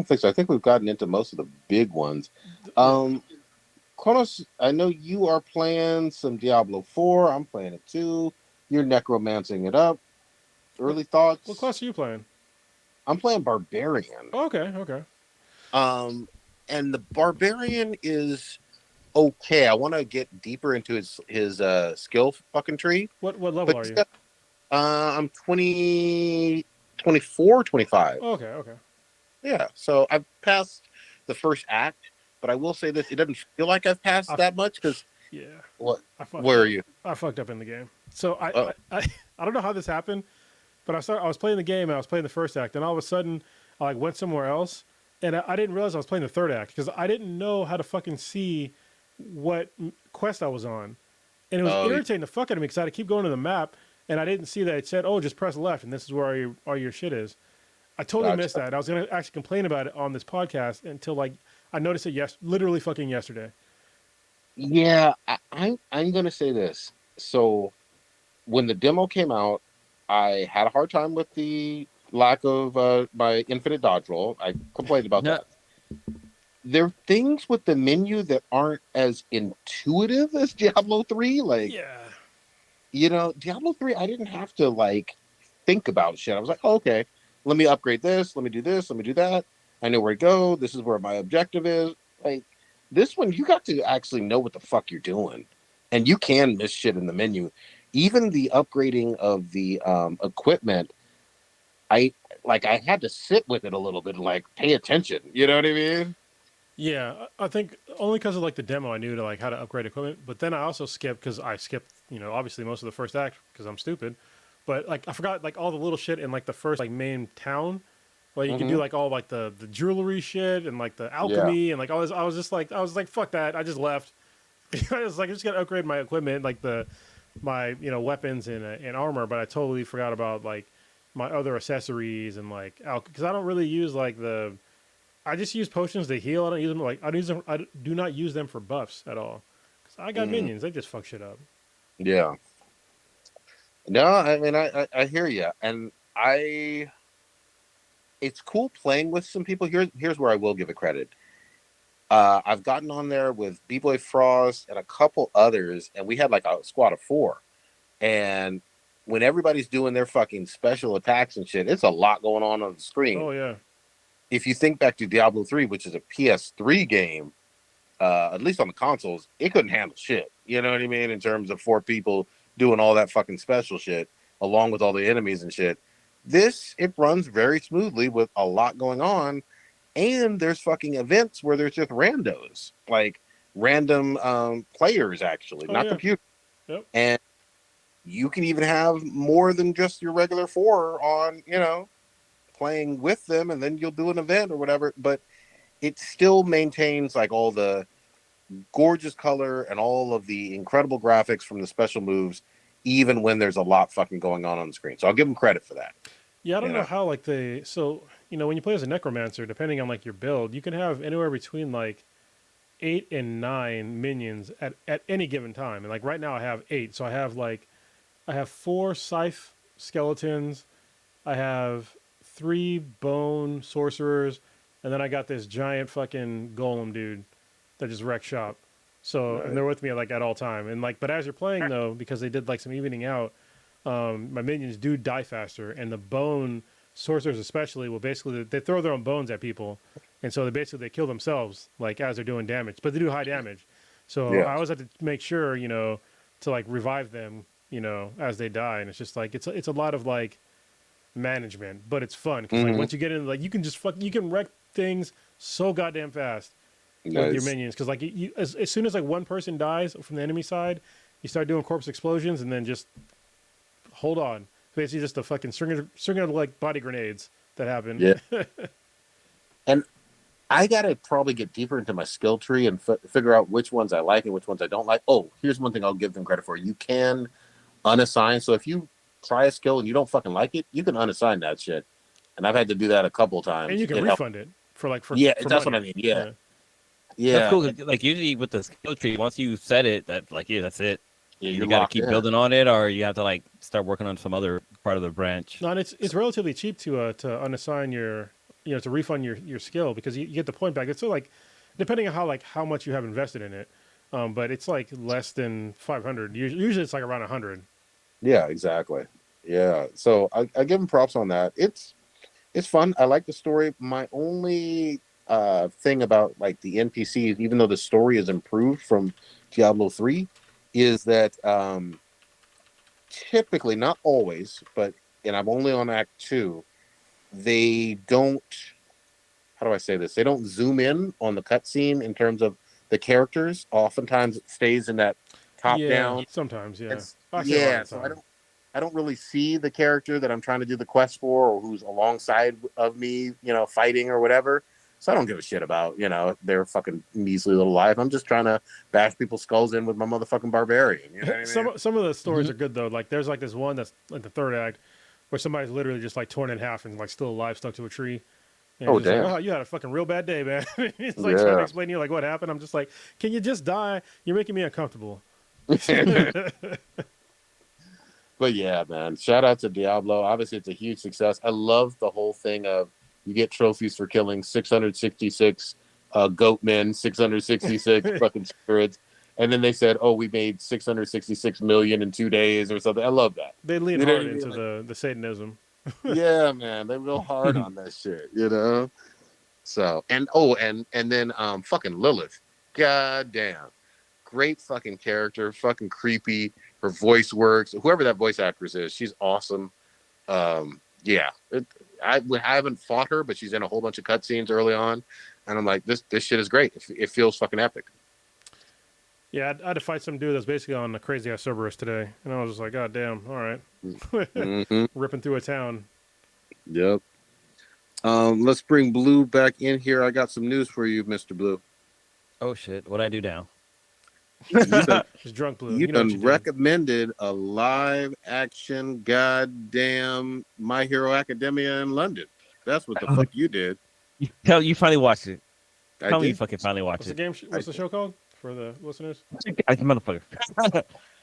think so. I think we've gotten into most of the big ones. Kronos, I know you are playing some Diablo 4. I'm playing it too. You're necromancing it up. Early thoughts? What class are you playing? I'm playing Barbarian. Oh, okay. And the Barbarian is okay. I want to get deeper into his skill fucking tree. What level are you? I'm 24, 25. Oh, okay. Yeah, so I've passed the first act, but I will say this: it doesn't feel like I've passed that much, because what? Where are you? I fucked up in the game. So I don't know how this happened, but I was playing the game and I was playing the first act, and all of a sudden I like went somewhere else, and I didn't realize I was playing the third act, because I didn't know how to fucking see what quest I was on, and it was irritating the fuck out of me, because I had to keep going to the map. And I didn't see that it said, "Oh, just press left, and this is where all your shit is." I totally missed that. I was gonna actually complain about it on this podcast until like I noticed it literally fucking yesterday. Yeah, I'm gonna say this. So when the demo came out, I had a hard time with the lack of my infinite dodge roll. I complained about that. There are things with the menu that aren't as intuitive as Diablo 3. Like, you know, Diablo 3, I didn't have to like think about shit. I was like, oh, okay, let me upgrade this, let me do this, let me do that. I know where to go. This is where my objective is. Like this one, you got to actually know what the fuck you're doing, and you can miss shit in the menu. Even the upgrading of the equipment, I I had to sit with it a little bit and like pay attention. You know what I mean? Yeah, I think only because of like the demo, I knew to like how to upgrade equipment. But then I also skipped because I skipped, obviously most of the first act because I'm stupid. But like I forgot like all the little shit in like the first like main town. Like you could do Hmm. like all like the jewelry shit and like the Yeah. alchemy and like all this. I was like fuck that. I just left. I was like I just gotta upgrade my equipment like my weapons and armor. But I totally forgot about like my other accessories and like because I don't really use like the I just use potions to heal. I don't use them like I don't use them. I do not use them for buffs at all. Cause I got Hmm. minions. They just fuck shit up. Yeah. No, I mean I hear you, and I it's cool playing with some people. Here's where I will give it credit. I've gotten on there with B Boy Frost and a couple others, and we had like a squad of four. And when everybody's doing their fucking special attacks and shit, it's a lot going on the Oh screen. yeah. If you think back to Diablo 3, which is a PS3 game, at least on the consoles, it couldn't handle shit. You know what I mean? In terms of four people doing all that fucking special shit, along with all the enemies and shit. This, it runs very smoothly with a lot going on. And there's fucking events where there's just randos, like random players, actually, Oh not yeah. computers. Yep. And you can even have more than just your regular four on, playing with them, and then you'll do an event or whatever. But it still maintains like all the gorgeous color and all of the incredible graphics from the special moves, even when there's a lot fucking going on the screen. So I'll give them credit for that. Yeah, I don't You know know, how like they so when you play as a necromancer, depending on like your build, you can have anywhere between like 8 and 9 minions at any given time. And like right now I have 8. So I have 4 scythe skeletons, I have 3 bone sorcerers, and then I got this giant fucking golem dude that just wreck shop. So and right? they're with me like at all time. And like but as you're playing though, because they did like some evening out, my minions do die faster, and the bone sorcerers especially will basically they throw their own bones at people, and so they kill themselves like as they're doing damage, but they do high damage. So I Yeah. always have to make sure to like revive them as they die, and it's just like it's a lot of like management, but it's fun because like Hmm. once you get in like you can wreck things so goddamn fast with your Nice. minions because like as soon as like one person dies from the enemy side, you start doing corpse explosions and then just hold on. Basically, just a fucking string of like body grenades that happen. Yeah. And I gotta probably get deeper into my skill tree and figure out which ones I like and which ones I don't like. Oh, here's one thing I'll give them credit for. You can unassign. So if you try a skill and you don't fucking like it, you can unassign that shit. And I've had to do that a couple And you times. can It helps. refund it for like Yeah, for that's what I money. mean. Yeah, Yeah. That's yeah, cool. 'Cause, like usually with the skill tree, once you set it, that like yeah, that's it. yeah. And You're you got to locked keep in. building on it, or you have to like start working on some other part of the branch. No, and it's relatively cheap to unassign your to refund your skill because you get the point back. It's still like depending on how much you have invested in it, but it's like less than 500. Usually it's like around 100. Yeah, exactly. Yeah. So I give them props on that. It's fun. I like the story. My only thing about like the NPCs, even though the story is improved from Diablo 3, is that typically, not always, but and I'm only on Act 2, they don't, how do I say this? They don't zoom in on the cutscene in terms of the characters. Oftentimes it stays in that top Yeah, down. sometimes. Yeah, It's actually a lot yeah, of the so time. I don't really see the character that I'm trying to do the quest for or who's alongside of me, fighting or whatever. So I don't give a shit about, their fucking measly little life. I'm just trying to bash people's skulls in with my motherfucking barbarian. You know what I mean? Some of the stories Hmm. are good though. Like there's like this one that's like the third act where somebody's literally just like torn in half and like still alive, stuck to a tree. And it's Oh just like, damn. oh, you had a fucking real bad day, man. It's like trying to Yeah. explain to you like what happened. I'm just like, can you just die? You're making me uncomfortable. But yeah, man. Shout out to Diablo. Obviously, it's a huge success. I love the whole thing of you get trophies for killing 666 goat men, 666 fucking spirits, and then they said, "Oh, we made 666 million in 2 days or something." I love that. They lean You know what hard I mean? into Like, the Satanism. yeah, man, they go hard on that shit. You know. So and then fucking Lilith. God damn. Great fucking character, fucking creepy. Her voice works. Whoever that voice actress is, she's awesome. Yeah. I haven't fought her, but she's in a whole bunch of cutscenes early on. And I'm like, this shit is great. It feels fucking epic. Yeah, I had to fight some dude that's basically on the crazy ass Cerberus today, and I was just like, God damn, all right, Mm-hmm. ripping through a town. Yep. Let's bring Blue back in here. I got some news for you, Mr. Blue. Oh shit! What I do now? You done, Just drunk Blue. you You know what you done did. recommended a live action goddamn My Hero Academia in London. That's what the fuck you did. You finally watched it. I Tell me you did. fucking finally watched What's the it. game? What's the show called for the listeners? Motherfucker.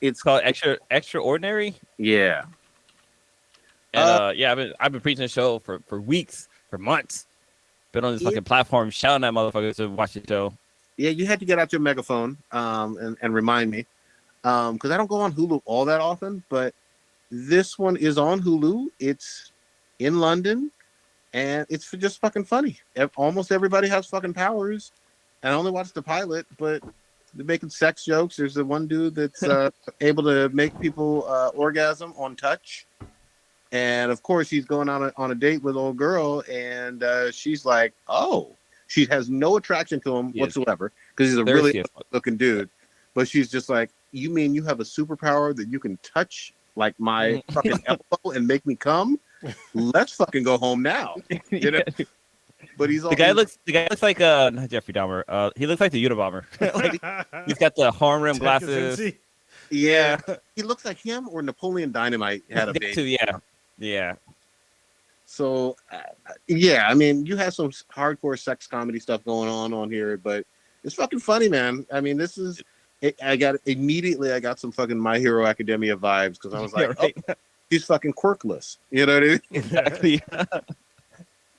It's It's called Extraordinary. yeah. And yeah, I've been preaching the show for weeks, for months. Been on this fucking platform shouting at motherfuckers to watch the show. Yeah, you had to get out your megaphone and remind me. Because I don't go on Hulu all that often, but this one is on Hulu. It's in London, and it's just fucking funny. Almost everybody has fucking powers. And I only watched the pilot, but they're making sex jokes. There's the one dude that's able to make people orgasm on touch. And of course, he's going on a date with an old girl, and she's like, "Oh," she has no attraction to him whatsoever because he's a really looking dude. But she's just like, "You mean you have a superpower that you can touch like my fucking elbow and make me come? Let's fucking go home now." You know? But the guy looks like not Jeffrey Dahmer. He looks like the Unabomber. Like, he's got the horn rim glasses. Yeah, he looks like him or Napoleon Dynamite had a baby. Yeah. So, yeah, I mean, you have some hardcore sex comedy stuff going on here, but it's fucking funny, man. I mean, this is. I got some fucking My Hero Academia vibes because I was like, right. Oh, he's fucking quirkless. You know what I mean? Exactly.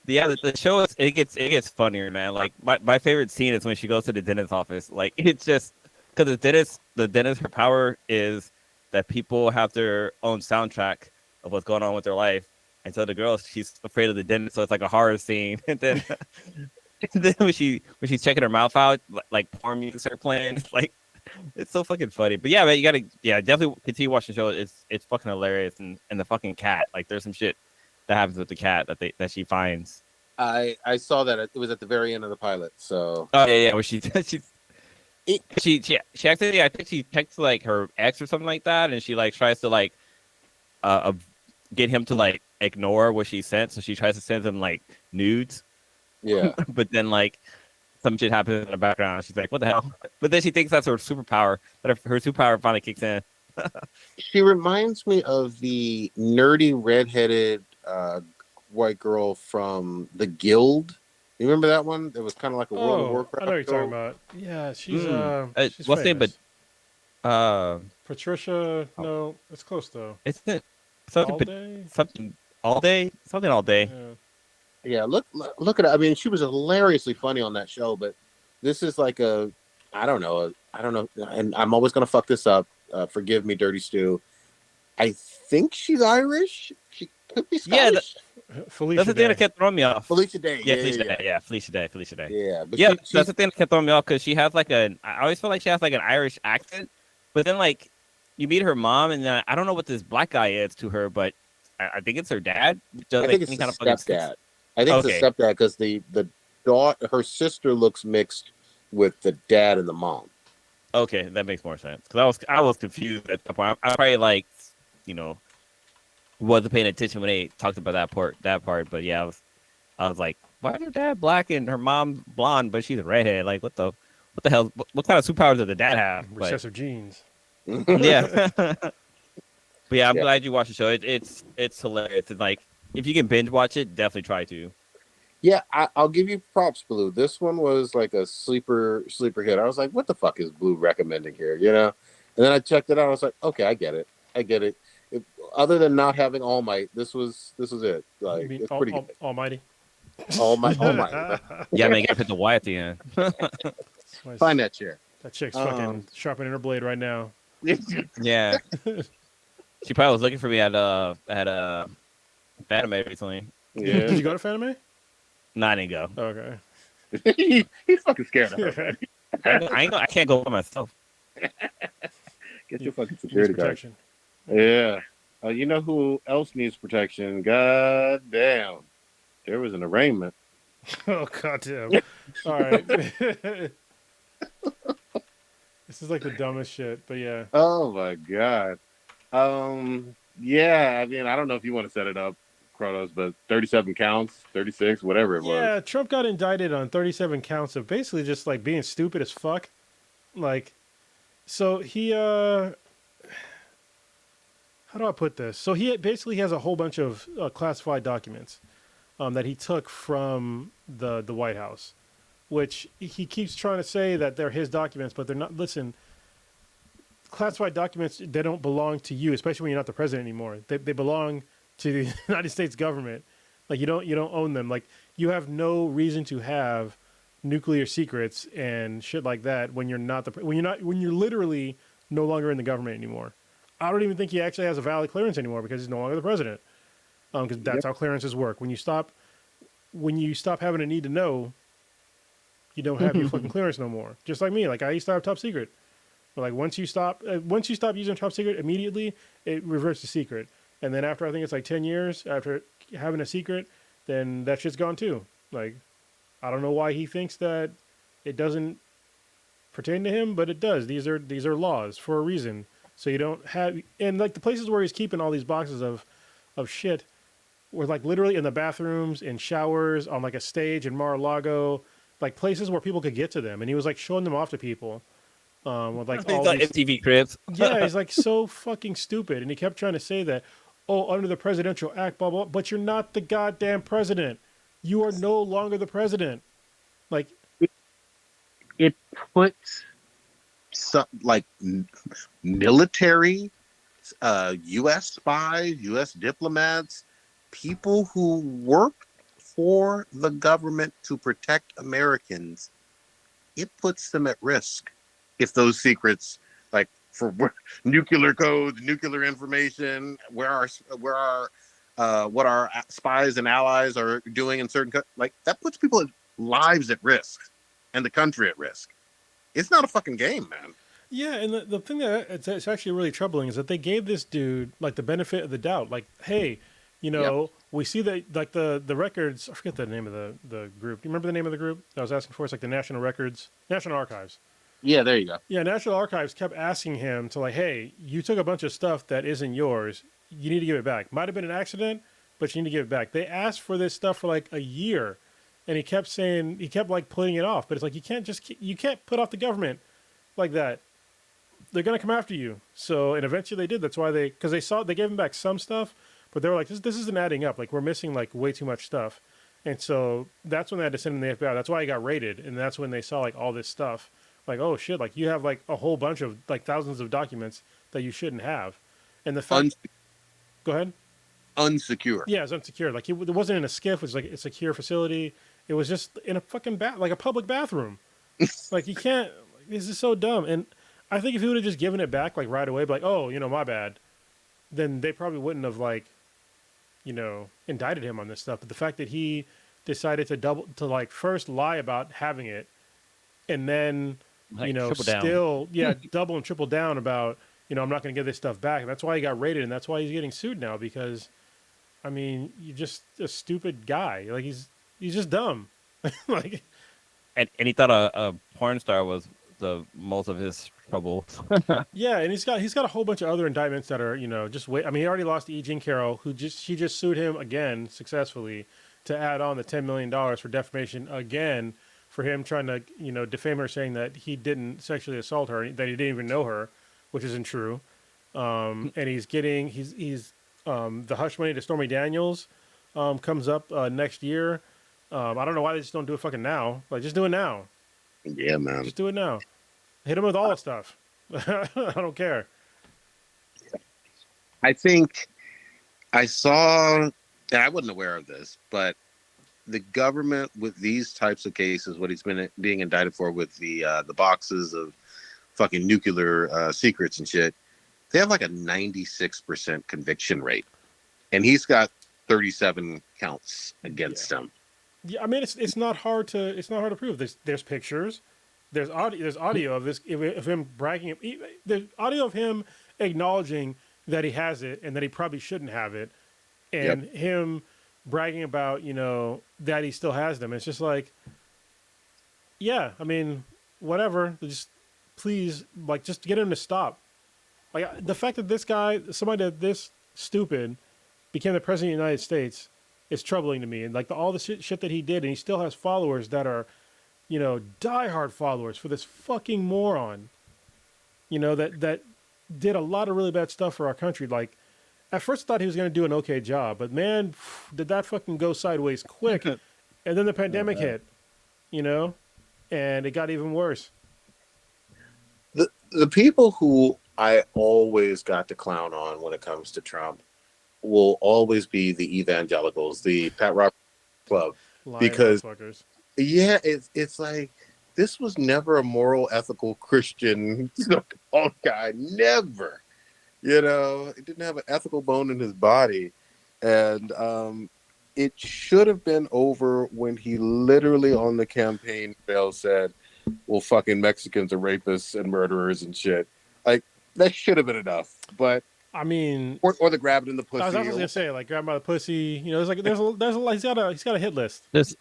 Yeah, the show it gets funnier, man. Like my favorite scene is when she goes to the dentist's office. Like it's just because the dentist, her power is that people have their own soundtrack of what's going on with their life, and so the girl, she's afraid of the dentist, so it's like a horror scene. And then when she's checking her mouth out, like porn music start playing, like it's so fucking funny. But yeah, man, you gotta definitely continue watching the show. It's fucking hilarious, and the fucking cat, like there's some shit that happens with the cat that she finds. I saw that it was at the very end of the pilot. So where she actually, I think she texts like her ex or something like that, and she like tries to like get him to like ignore what she sent, so she tries to send him like nudes. Yeah. But then like some shit happens in the background. She's like, "What the hell?" But then she thinks that's her superpower. But her superpower finally kicks in. She reminds me of the nerdy redheaded white girl from the Guild. You remember that one? It was kind of like a World of Warcraft. I know what you're talking about. Yeah, she's she's what's name? But Patricia. No, it's close though. It's something all day. Yeah, look at it. I mean, she was hilariously funny on that show, but this is like I don't know, and I'm always gonna fuck this up. Forgive me, Dirty Stew. I think she's Irish. She could be Scottish. Felicia that's the thing that kept throwing me off. Felicia Day. Felicia Day. Yeah, but that's the thing that kept throwing me off because she has like I always feel like she has like an Irish accent, but then like you meet her mom and I don't know what this black guy is to her, but I think it's her dad. I think it's a stepdad. I think it's a stepdad because the daughter, her sister looks mixed with the dad and the mom. Okay, that makes more sense because I was confused at the point. I probably like wasn't paying attention when they talked about that part. But yeah, I was like, why is her dad black and her mom blonde, but she's a redhead? Like what the hell? What kind of superpowers does the dad have? Recessive genes. Yeah. But yeah, I'm glad you watched the show. It's hilarious. It's like if you can binge watch it, definitely try to. Yeah, I'll give you props, Blue. This one was like a sleeper hit. I was like, what the fuck is Blue recommending here? You know? And then I checked it out. I was like, okay, I get it. Other than not having All Might, this was it. Like it's pretty good. Almighty. Almighty. Yeah, man, you gotta put the Y at the end. Find that chair. That chick's fucking sharpening her blade right now. Yeah. She probably was looking for me at Fanime recently. Yeah. Did you go to Fanime? No, I didn't go. Okay. He's fucking scared of her, man. I can't go by myself. Get your fucking Needs security guard. protection. Yeah. You know who else needs protection? God damn. There was an arraignment. Oh goddamn! All right, this is like the dumbest shit, but yeah. Oh my god. Yeah, I mean, I don't know if you want to set it up, Kronos, but 37 counts, 36, whatever it was. Yeah, Trump got indicted on 37 counts of basically just like being stupid as fuck. Like, so he, how do I put this? So he basically has a whole bunch of classified documents that he took from the White House, which he keeps trying to say that they're his documents, but they're not. Listen, classified documents, they don't belong to you, especially when you're not the president anymore. They belong to the United States government. Like you don't own them. Like you have no reason to have nuclear secrets and shit like that when you're not when you're literally no longer in the government anymore. I don't even think he actually has a valid clearance anymore because he's no longer the president. Because that's how clearances work. When you stop having a need to know, you don't have your fucking clearance no more. Just like me. Like I used to have top secret. But like once you stop using top secret, immediately it reverts to secret. And then after I think it's like 10 years after having a secret, then that shit's gone too. Like I don't know why he thinks that it doesn't pertain to him, but it does. These are laws for a reason. So you don't have, and like the places where he's keeping all these boxes of shit were like literally in the bathrooms, in showers, on like a stage in Mar-a-Lago, like places where people could get to them, and he was like showing them off to people. With like all these MTV Cribs. yeah, he's like so fucking stupid, and he kept trying to say that, oh, under the Presidential Act, blah blah. But you're not the goddamn president. You are no longer the president. Like It puts some like military, U.S. spies, U.S. diplomats, people who work for the government to protect Americans. It puts them at risk if those secrets, like for nuclear codes, nuclear information, where our what our spies and allies are doing in certain like that puts people's lives at risk and the country at risk. It's not a fucking game, man. yeah, and the thing that it's actually really troubling is that they gave this dude like the benefit of the doubt. Like, hey, we see that like the records. I forget the name of the group. Do you remember the name of the group I was asking for? It's like the National Archives. Yeah, there you go. Yeah, National Archives kept asking him to like, hey, you took a bunch of stuff that isn't yours. You need to give it back. Might have been an accident, but you need to give it back. They asked for this stuff for like a year, and he kept like putting it off. But it's like you can't put off the government like that. They're gonna come after you. So, and eventually they did. That's why they gave him back some stuff, but they were like, this isn't adding up. Like we're missing like way too much stuff, and so that's when they had to send him to the FBI. That's why he got raided, and that's when they saw like all this stuff. Like, oh shit, like you have like a whole bunch of like thousands of documents that you shouldn't have. And the fact go ahead. Unsecure. Yeah, it's unsecured. Like it wasn't in a skiff, which is like a secure facility. It was just in a fucking like a public bathroom. Like you can't this is so dumb. And I think if he would have just given it back like right away, like, oh, my bad, then they probably wouldn't have like, indicted him on this stuff. But the fact that he decided to like first lie about having it and then Like, still double and triple down about I'm not going to give this stuff back. That's why he got raided, and that's why he's getting sued now. Because I mean, you're just a stupid guy. Like he's just dumb. Like and he thought a porn star was the most of his trouble. yeah, and he's got a whole bunch of other indictments that are just wait. I mean, he already lost to E. Jean Carroll, she just sued him again successfully to add on the $10 million for defamation again. For him trying to, defame her, saying that he didn't sexually assault her, that he didn't even know her, which isn't true. And he's the hush money to Stormy Daniels comes up next year. I don't know why they just don't do it fucking now. Like, just do it now. Yeah, man. Just do it now. Hit him with all the stuff. I don't care. I think I saw, and I wasn't aware of this, but the government with these types of cases, what he's been being indicted for with the boxes of fucking nuclear secrets and shit, they have like a 96% conviction rate, and he's got 37 counts against him. Yeah, I mean, it's not hard to prove. There's pictures, there's audio of this of him bragging. There's audio of him acknowledging that he has it and that he probably shouldn't have it, Yep. and him bragging about that he still has them. It's just like, yeah, I mean, whatever. Just please, like, just get him to stop. Like the fact that this guy, somebody that this stupid, became the president of the United States is troubling to me. And like all the shit that he did, and he still has followers that are, diehard followers for this fucking moron. That did a lot of really bad stuff for our country. Like at first, I thought he was going to do an okay job, but man, did that fucking go sideways quick. And then the pandemic hit, and it got even worse. The people who I always got to clown on when it comes to Trump will always be the evangelicals, the Pat Roberts Club, Lying because motherfuckers. yeah, it's like this was never a moral, ethical Christian guy. Never, it didn't have an ethical bone in his body, and it should have been over when he literally on the campaign trail said, well, fucking Mexicans are rapists and murderers and shit. Like that should have been enough. But I mean, or the grabbing in the pussy. I was gonna say, like, grab by the pussy. There's a he's got a hit list. There's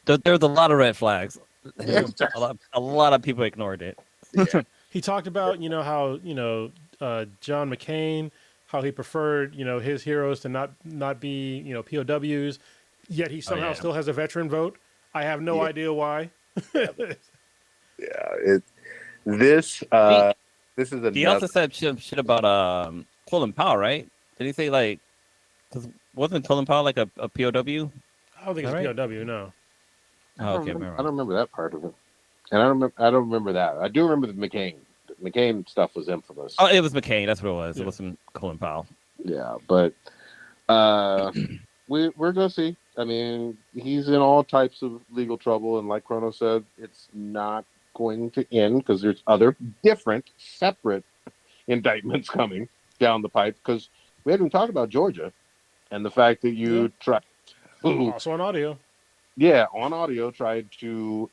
a lot of red flags. Yeah. A lot of people ignored it. Yeah. He talked about how John McCain, how he preferred his heroes to not be POWs, yet he somehow still has a veteran vote. I have no idea why. Yeah, this is another. He also said shit about Colin Powell, right? Did he say like? Because wasn't Colin Powell like a POW? I don't think it's right? POW. No. Oh, okay, I don't remember that part of it, and I don't remember that. I do remember the McCain. The McCain stuff was infamous. Oh, it was McCain. That's what it was. Yeah. It wasn't Colin Powell. Yeah, but we're gonna see. I mean, he's in all types of legal trouble, and like Chrono said, it's not going to end because there's other different, separate indictments coming down the pipe. Because we haven't talked about Georgia and the fact that you tried to, Also on audio. on audio, tried to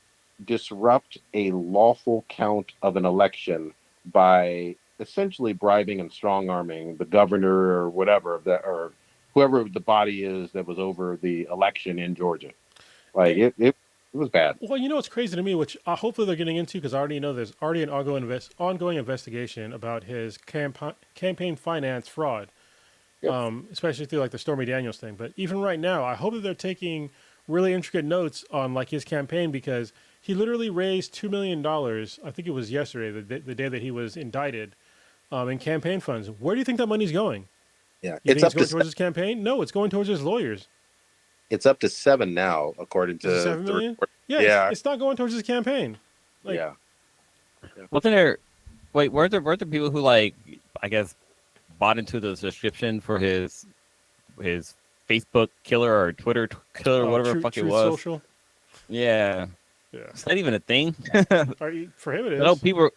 disrupt a lawful count of an election by essentially bribing and strong arming the governor or whatever that or whoever the body is that was over the election in Georgia. Like it was bad. Well, what's crazy to me, which hopefully they're getting into, because I already know there's already an ongoing investigation about his campaign finance fraud, Yep. especially through like the Stormy Daniels thing. But even right now, I hope that they're taking really intricate notes on like his campaign, because he literally raised $2 million. I think it was yesterday, the day that he was indicted, in campaign funds. Where do you think that money's going? Yeah, You think it's going towards his campaign? No, it's going towards his lawyers. It's up to 7 now, according to 7 million. report. Yeah. It's not going towards his campaign. Like, yeah. Wasn't there? Wait, weren't there people who like I guess bought into the subscription for his Facebook killer or Twitter killer or whatever the fuck it was? Social. Yeah. It's not even a thing. For him, it is. I know people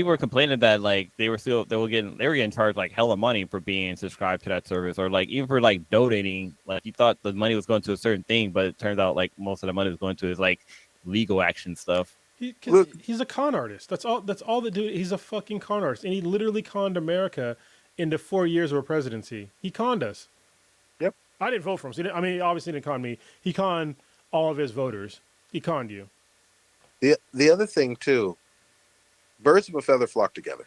were complaining that like they were getting charged like hella money for being subscribed to that service, or like even for like donating. Like you thought the money was going to a certain thing, but it turns out like most of the money was going to his like legal action stuff. He's a con artist. That's all the dude. He's a fucking con artist, and he literally conned America into 4 years of a presidency. He conned us. Yep. I didn't vote for him. So he obviously didn't con me. He conned all of his voters. He conned you. The other thing too, birds of a feather flock together.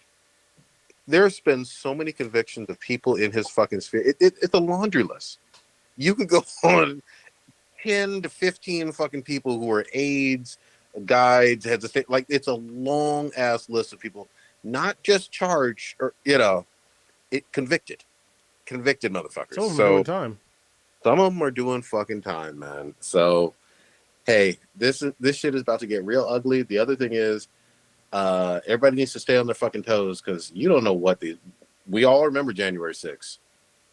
There's been so many convictions of people in his fucking sphere. It's a laundry list. You could go on 10 to 15 fucking people who are aides, guides, heads of state. Like it's a long ass list of people, not just charged or convicted motherfuckers. Some of them are doing time. Some of them are doing fucking time, man. So, hey, this shit is about to get real ugly. The other thing is, everybody needs to stay on their fucking toes because you don't know what we all remember January 6th.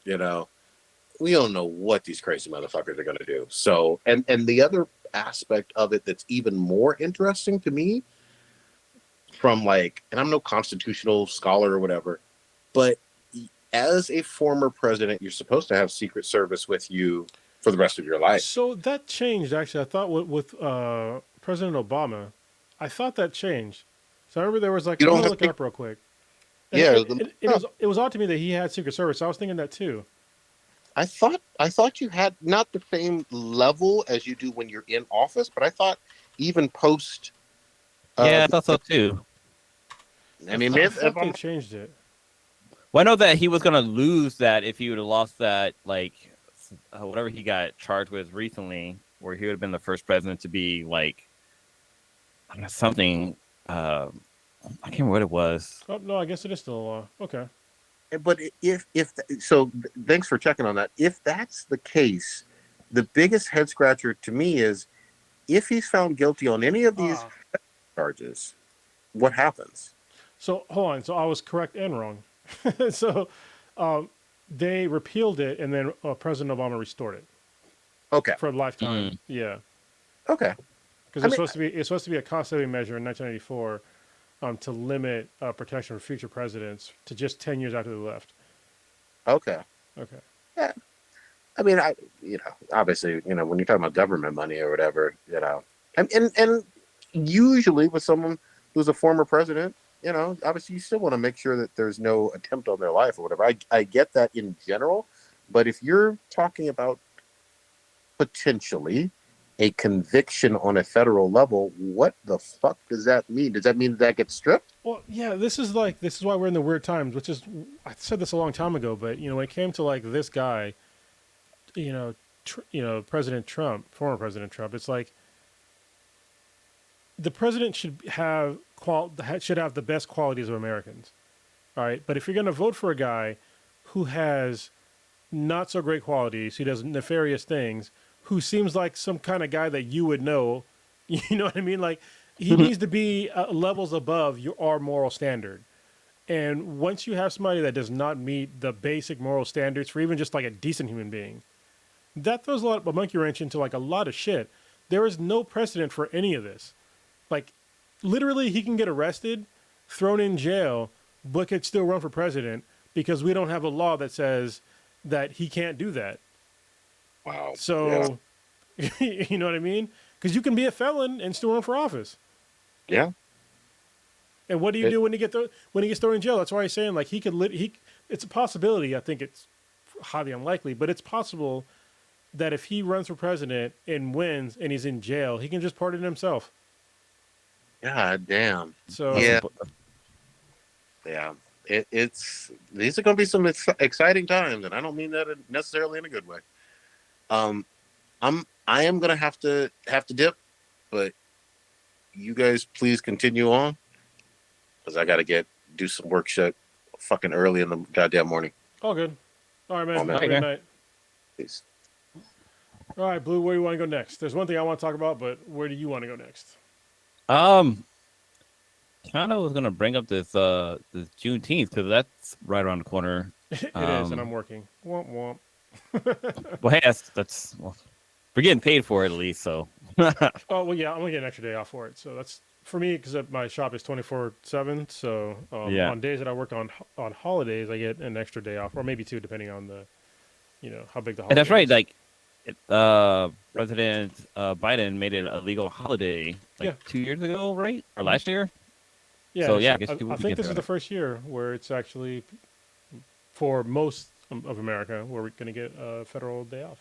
We don't know what these crazy motherfuckers are going to do. So, and the other aspect of it that's even more interesting to me from like, and I'm no constitutional scholar or whatever, but as a former president, you're supposed to have Secret Service with you for the rest of your life. So that changed actually. I thought with President Obama, I thought that changed. So I remember there was like You I'm don't gonna have look it to. up real quick. And Yeah, it was odd to me that he had Secret Service. I was thinking that too. I thought you had not the same level as you do when you're in office, but I thought even post. Yeah, I thought so too. I mean, I if thought they I'm changed it. Well, I know that he was gonna lose that if he would have lost that, like whatever he got charged with recently, where he would have been the first president to be like something. I can't remember what it was. Oh no, I guess it is still a law. Okay. but if so, thanks for checking on that. If that's the case, the biggest head scratcher to me is if he's found guilty on any of these Ah. charges, what happens? So hold on. So I was correct and wrong. So they repealed it, and then President Obama restored it Okay, for a lifetime. Yeah, okay. because I mean, it's supposed to be a cost-saving measure in 1994 to limit protection for future presidents to just 10 years after they left. okay. Okay. Yeah. I mean, obviously, when you're talking about government money or whatever, and usually with someone who's a former president, obviously you still want to make sure that there's no attempt on their life or whatever. I get that in general, but if you're talking about potentially a conviction on a federal level, what the fuck does that mean? Does that mean that gets stripped? Well, yeah, this is why we're in the weird times. Which is, I said this a long time ago, but when it came to like this guy, President Trump, former President Trump, it's like the president should have the best qualities of Americans. All right, but if you're going to vote for a guy who has not so great qualities, who does nefarious things, who seems like some kind of guy that you would know, you know what I mean? Like he needs to be levels above our moral standard. And once you have somebody that does not meet the basic moral standards for even just like a decent human being, that throws a monkey wrench into like a lot of shit. There is no precedent for any of this. Like, literally, he can get arrested, thrown in jail, but could still run for president because we don't have a law that says that he can't do that. Wow. So, you know what I mean? Because you can be a felon and still run for office. Yeah. And what do you do when he gets thrown in jail? That's why he's saying like he could. It's a possibility. I think it's highly unlikely, but it's possible that if he runs for president and wins and he's in jail, he can just pardon himself. God damn. So yeah. It's these are going to be some exciting times, and I don't mean that necessarily in a good way. I am going to have to dip, but you guys please continue on because I got to do some work shit fucking early in the goddamn morning. all good. All right, man. Oh, man. Have a good night. Peace. All right, Blue. Where do you want to go next? There's one thing I want to talk about, but where do you want to go next? Kind of was gonna bring up this Juneteenth because that's right around the corner. It is, and I'm working. Womp womp. Well, hey, that's we're getting paid for it at least, so. Oh well, yeah, I'm gonna get an extra day off for it. So that's for me because my shop is 24/7. So Yeah. on days that I work on holidays, I get an extra day off, or maybe two, depending on the, how big the holiday. And that's right. is. Like, President Biden made it a legal holiday 2 years ago, right, or last year. Yeah. So yeah, I I guess I think this is the first year where it's actually for most of America where we're gonna get a federal day off.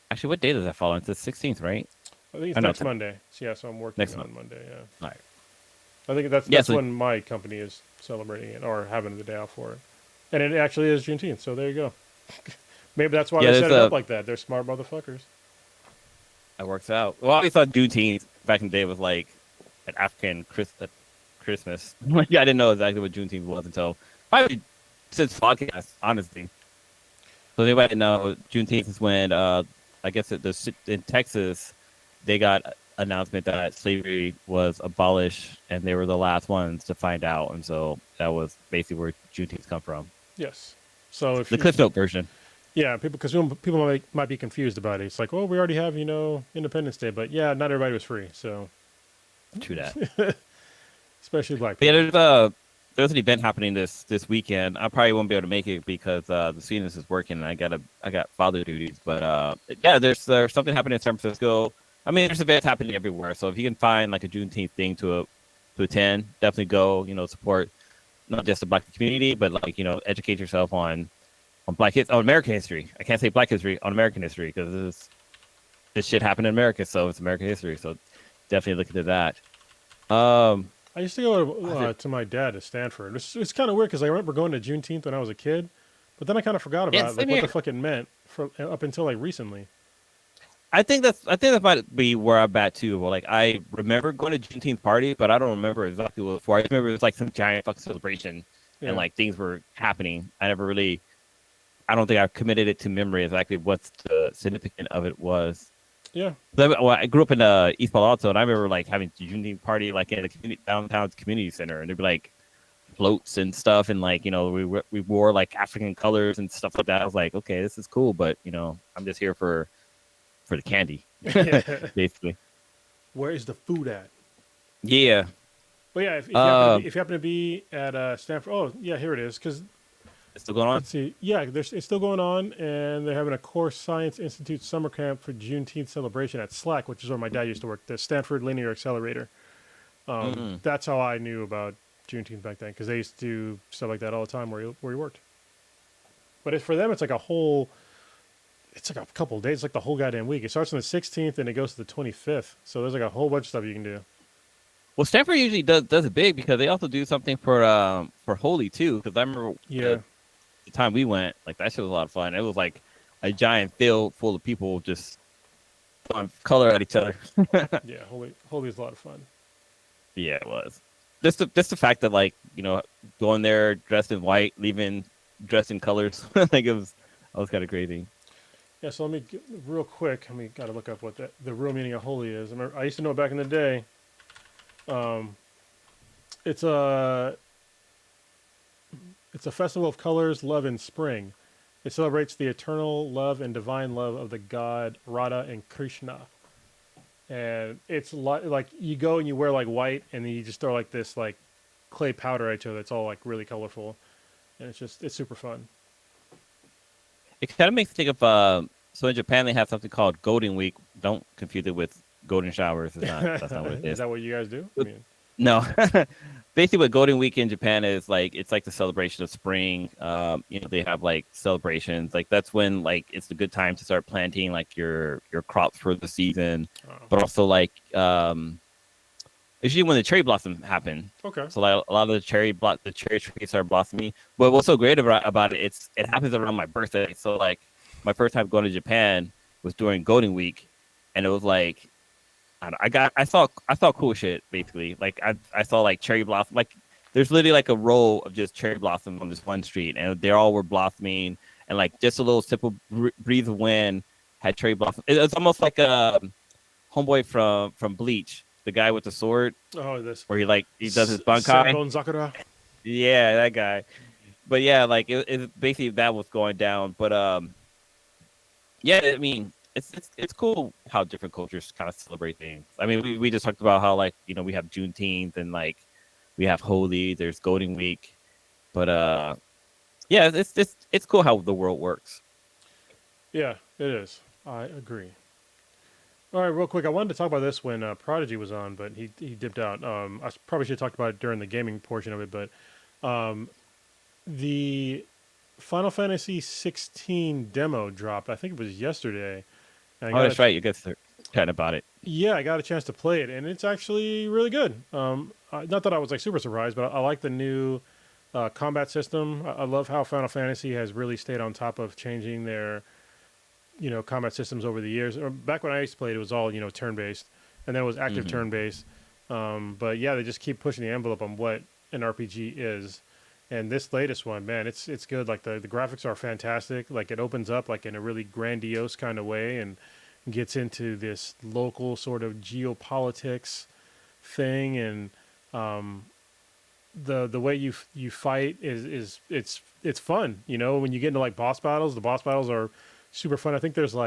Actually, what day does that fall? It's the 16th, right? I think it's I know next it's- Monday. So yeah, so I'm working Next on month. Monday. Yeah. All right. I think that's Yeah, so- when my company is celebrating it or having the day off for it, and it actually is Juneteenth. So there you go. Maybe that's why Yeah, they set it there's up like that. They're smart motherfuckers. That works out. Well, I always thought Juneteenth back in the day was like an African Christmas. Like, I didn't know exactly what Juneteenth was until probably since podcast, honestly. So anybody didn't know, Juneteenth is when I guess in Texas they got an announcement that slavery was abolished, and they were the last ones to find out, and so that was basically where Juneteenth come from. Yes. So if The Cliff Note version. yeah, because people might be confused about it. It's like, well, we already have Independence Day, but yeah, not everybody was free. So True that. especially black But yeah, people. there's an event happening this weekend. I probably won't be able to make it because the students is working and I got father duties. But yeah, there's something happening in San Francisco. I mean, there's events happening everywhere. So if you can find like a Juneteenth thing to attend, definitely go. You know, support not just the Black community, but like educate yourself on on American history. I can't say Black history, on American history, because this shit happened in America, so it's American history. So definitely look into that. I used to go to my dad at Stanford. It's kind of weird because I remember going to Juneteenth when I was a kid, but then I kind of forgot about it, like what the fuck it meant for up until like recently. I think that might be where I'm at too. Well, like I remember going to Juneteenth party, but I don't remember exactly what it was for. I remember it was like some giant fucking celebration, and like things were happening. I don't think I committed it to memory exactly what the significance of it was. Yeah. I grew up in East Palo Alto, and I remember like having a Juneteenth party like in the downtown community center, and there'd be like floats and stuff, and like we wore like African colors and stuff like that. I was like, okay, this is cool, but I'm just here for the candy, basically. Where is the food at? Yeah. But yeah, if you happen to be at Stanford, oh yeah, here it is. Because it's still going on. Let's see, yeah, it's still going on, and they're having a Core Science Institute summer camp for Juneteenth celebration at SLAC, which is where my dad used to work, the Stanford Linear Accelerator. That's how I knew about Juneteenth back then, because they used to do stuff like that all the time where he worked. But for them, it's like a couple of days, it's like the whole goddamn week. It starts on the 16th and it goes to the 25th. So there's like a whole bunch of stuff you can do. Well, Stanford usually does it big because they also do something for Holy too. Because I remember the time we went, like that shit was a lot of fun. It was like a giant field full of people just throwing color at each other. Yeah, Holy is a lot of fun. Yeah, it was. Just the fact that like going there dressed in white, leaving dressed in colors, like it was kind of crazy. Yeah, so let me real quick. Got to look up what the real meaning of Holy is. I used to know it back in the day. It's a festival of colors, love, and spring. It celebrates the eternal love and divine love of the god Radha and Krishna. And it's like you go and you wear like white, and then you just throw like this like clay powder at each other. It's all like really colorful, and it's super fun. It kind of makes me think of so in Japan they have something called Golden Week. Don't confuse it with golden showers. That's not what it is. Is that what you guys do? No. Basically, what Golden Week in Japan is like, it's like the celebration of spring. They have like celebrations. Like that's when like it's a good time to start planting like your crops for the season. But also like usually when the cherry blossom happen. Okay. So like a lot of the cherry trees are blossoming. But what's so great about it, it happens around my birthday. So like my first time going to Japan was during Golden Week, and it was like I saw cool shit basically. Like I saw like cherry blossom. Like there's literally like a row of just cherry blossom on this one street, and they all were blossoming, and like just a little simple breeze of wind had cherry blossom. It's almost like a homeboy from Bleach, the guy with the sword. Oh, this where he does his bankai. Sakura. Yeah, that guy. But yeah, like it basically that was going down. But yeah, I mean. It's cool how different cultures kind of celebrate things. I mean, we just talked about how like we have Juneteenth and like we have Holy. There's Golden Week, but yeah, it's cool how the world works. Yeah, it is. I agree. All right, real quick, I wanted to talk about this when Prodigy was on, but he dipped out. I probably should have talked about it during the gaming portion of it, but the Final Fantasy 16 demo dropped. I think it was yesterday. That's right. You guys are chatting about it. Yeah, I got a chance to play it, and it's actually really good. Not that I was like super surprised, but I like the new combat system. I love how Final Fantasy has really stayed on top of changing their, combat systems over the years. Back when I used to play it, it was all turn-based, and then it was active turn-based. But yeah, they just keep pushing the envelope on what an RPG is. And this latest one, man, it's good. Like the graphics are fantastic. Like it opens up like in a really grandiose kind of way and gets into this local sort of geopolitics thing. And the way you fight is it's fun. When you get into like boss battles, the boss battles are super fun. I think there's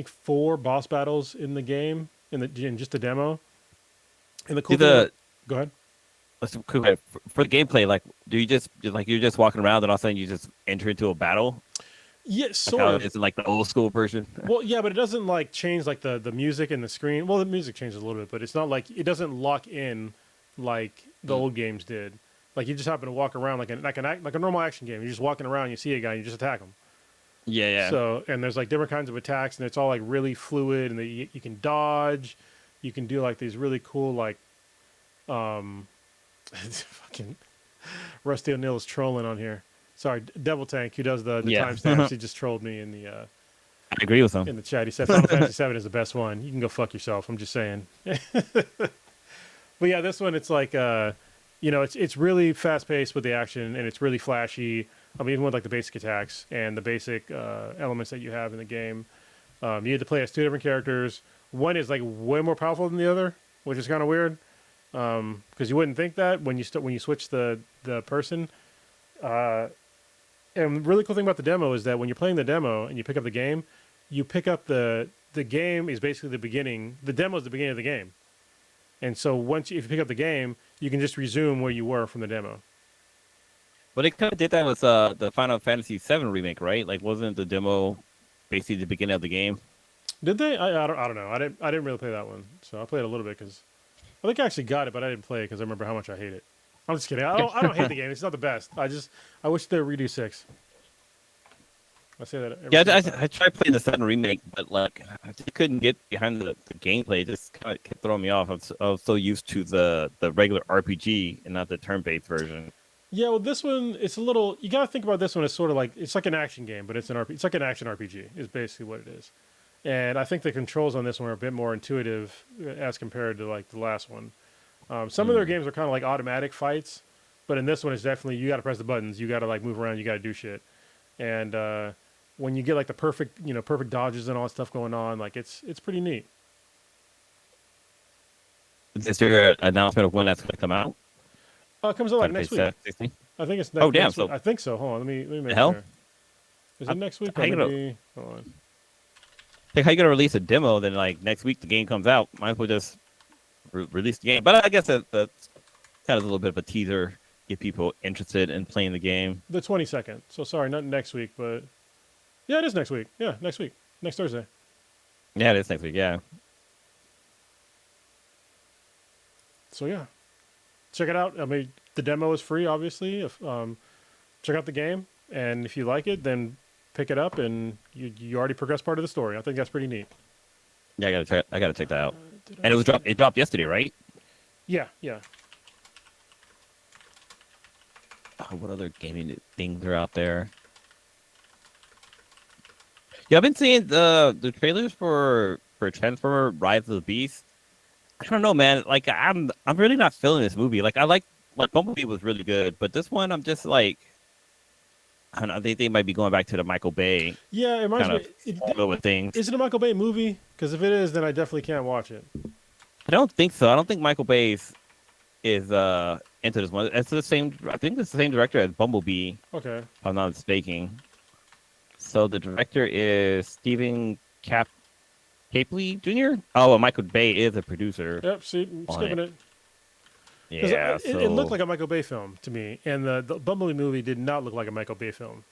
4 boss battles in the game in just the demo. And the cool thing. Go ahead. let's quick for the gameplay. Like, do you just like you're just walking around and all of a sudden you just enter into a battle? Yeah, Like sort how of. it's in like the old school version. Well, yeah, but it doesn't like change like the music and the screen. Well, the music changes a little bit, but it's not like it doesn't lock in like the old games did. Like you just happen to walk around like a normal action game. You're just walking around, you see a guy, and you just attack him. Yeah, yeah. So and there's like different kinds of attacks, and it's all like really fluid, and you can dodge. You can do like these really cool like, fucking Rusty O'Neill is trolling on here. Sorry, Devil Tank, who does the Yeah. timestamps, he just trolled me in the I agree with him. in the chat. He said Final Fantasy VII is the best one. You can go fuck yourself. I'm just saying. But yeah, this one it's like it's really fast paced with the action and it's really flashy. I mean, even with like the basic attacks and the basic elements that you have in the game. You need to play as two different characters. One is like way more powerful than the other, which is kind of weird because you wouldn't think that when you switch the person. And the really cool thing about the demo is that when you're playing the demo and you pick up the game, you pick up the game is basically the beginning. The demo is the beginning of the game, and so if you pick up the game, you can just resume where you were from the demo. But they kind of did that with the Final Fantasy VII remake, right? Like, wasn't the demo basically the beginning of the game? Did they? I don't know. I didn't really play that one, so I played a little bit because I think I actually got it, but I didn't play it because I remember how much I hate it. I'm just kidding. I don't hate the game. It's not the best. I wish they would redo 6. I say that. Yeah, I tried playing the 7 remake, but like I just couldn't get behind the gameplay. It just kind of kept throwing me off. I was so used to the regular RPG and not the turn-based version. Yeah, well, this one it's a little. You got to think about this one as sort of like it's like an action game, but it's an RPG. It's like an action RPG. Is basically what it is. And I think the controls on this one are a bit more intuitive as compared to like the last one. Some of their games are kind of like automatic fights, but in this one, it's definitely you got to press the buttons, you got to like move around, you got to do shit. And when you get like the perfect dodges and all that stuff going on, like it's pretty neat. Is there an announcement of when that's going to come out? It comes out like next week. 16? I think it's Oh, damn, next week. so- I think so. Hold on, let me make hell? sure. Is it next week? how Or you gonna- maybe, hold on. Like, how you gonna release a demo? Then like next week the game comes out. Might as well just release the game. But I guess that's kind of a little bit of a teaser, get people interested in playing the game. The 22nd. So sorry, not next week, but yeah, it is next week. Yeah, next week, next Thursday. Yeah, it is next week. Yeah. So yeah, check it out. I mean, the demo is free, obviously. If check out the game, and if you like it, then pick it up, and you already progressed part of the story. I think that's pretty neat. Yeah, I gotta check that out. And it dropped yesterday, right? Yeah, yeah. Oh, what other gaming things are out there? Yeah, I've been seeing the trailers for Transformer Rise of the Beast. I don't know, man. Like I'm really not feeling this movie. Like Bumblebee was really good, but this one I'm just like I don't know. They might be going back to the Michael Bay Yeah, it reminds kind me. of feel with things. Is it a Michael Bay movie? Because if it is, then I definitely can't watch it. I don't think so. I don't think Michael Bay is into this one. It's the same. I think it's the same director as Bumblebee. Okay. If I'm not mistaken. So the director is Stephen Capley Jr. Oh, and Michael Bay is a producer. Yep. See, I'm On skipping it. Yeah, It looked like a Michael Bay film to me, and the Bumblebee movie did not look like a Michael Bay film.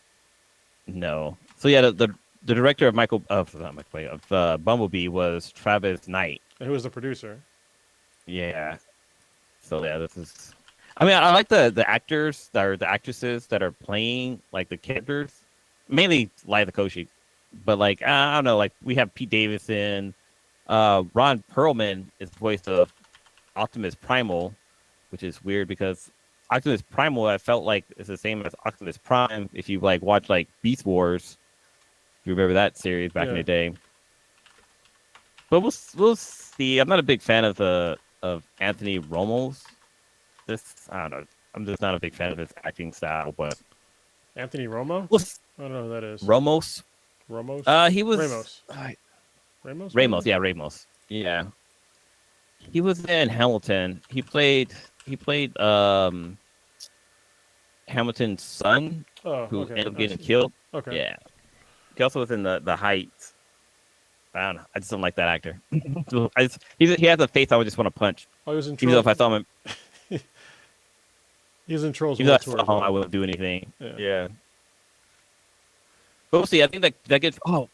no. So yeah, the director of not Michael Bay of Bumblebee was Travis Knight. And who was the producer? Yeah. So yeah, this is. I mean, I like the actors that are the actresses that are playing like the characters, mainly Liza Koshy, but like I don't know, like we have Pete Davidson, Ron Perlman is the voice of Optimus Primal, which is weird because Optimus Primal I felt like is the same as Optimus Prime if you like watch like Beast Wars. If you remember that series back in the day. But we'll see. I'm not a big fan of Anthony Ramos. I don't know. I'm just not a big fan of his acting style, but Anthony Romo? we'll, I don't know who that is. Ramos. Ramos? He was Ramos. Ramos? Ramos. Yeah, Ramos. Yeah. He was in Hamilton. He played Hamilton's son, who ended up getting killed. Okay. Yeah. He also was in the Heights. I don't know. I just don't like that actor. He has a face I would just want to punch. Oh, he was in Even though if I saw him, He's in Trolls Even though I World Tour saw as him, I well. wouldn't do anything. Yeah. Yeah. But we'll see. I think that gets. Oh,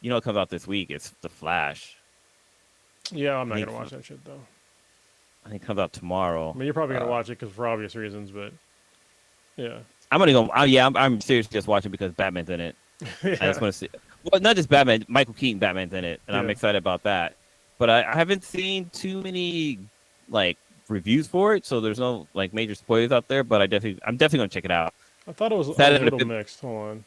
you know, what comes out this week. It's The Flash. Yeah, I'm I not think. gonna watch that shit though. I think it comes out tomorrow. I mean, you're probably gonna Uh, watch it because for obvious reasons, but yeah, I'm only gonna. Yeah, I'm seriously just watching because Batman's in it. I yeah, just want to see. Well, not just Batman. Michael Keaton Batman's in it, and I'm yeah. excited about that. But I haven't seen too many like reviews for it, so there's no like major spoilers out there. But I'm definitely gonna check it out. I was a Sad little to mixed. Hold on.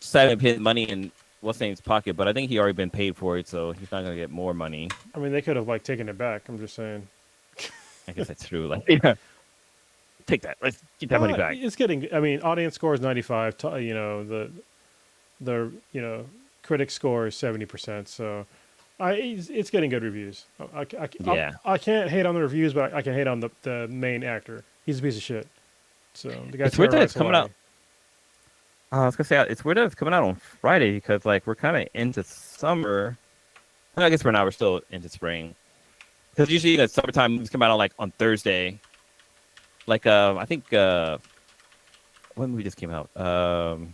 sad to hit money in what's name's pocket, but I think he already been paid for it, so he's not gonna get more money. I mean, they could have like taken it back. I'm just saying. I guess that's true. Like, yeah, take that. Let's get that money back. It's getting. I mean, audience score is 95. You know the critic score is 70%. So it's getting good reviews. Yeah. I can't hate on the reviews, but I can hate on the main actor. He's a piece of shit. So the guy. It's weird that it's coming out. I was gonna say it's weird that it's coming out on Friday because like we're kind of into summer. Well, I guess we're not. We're still into spring because usually the summertime movies come out on like on Thursday. Like I think when movie just came out. God,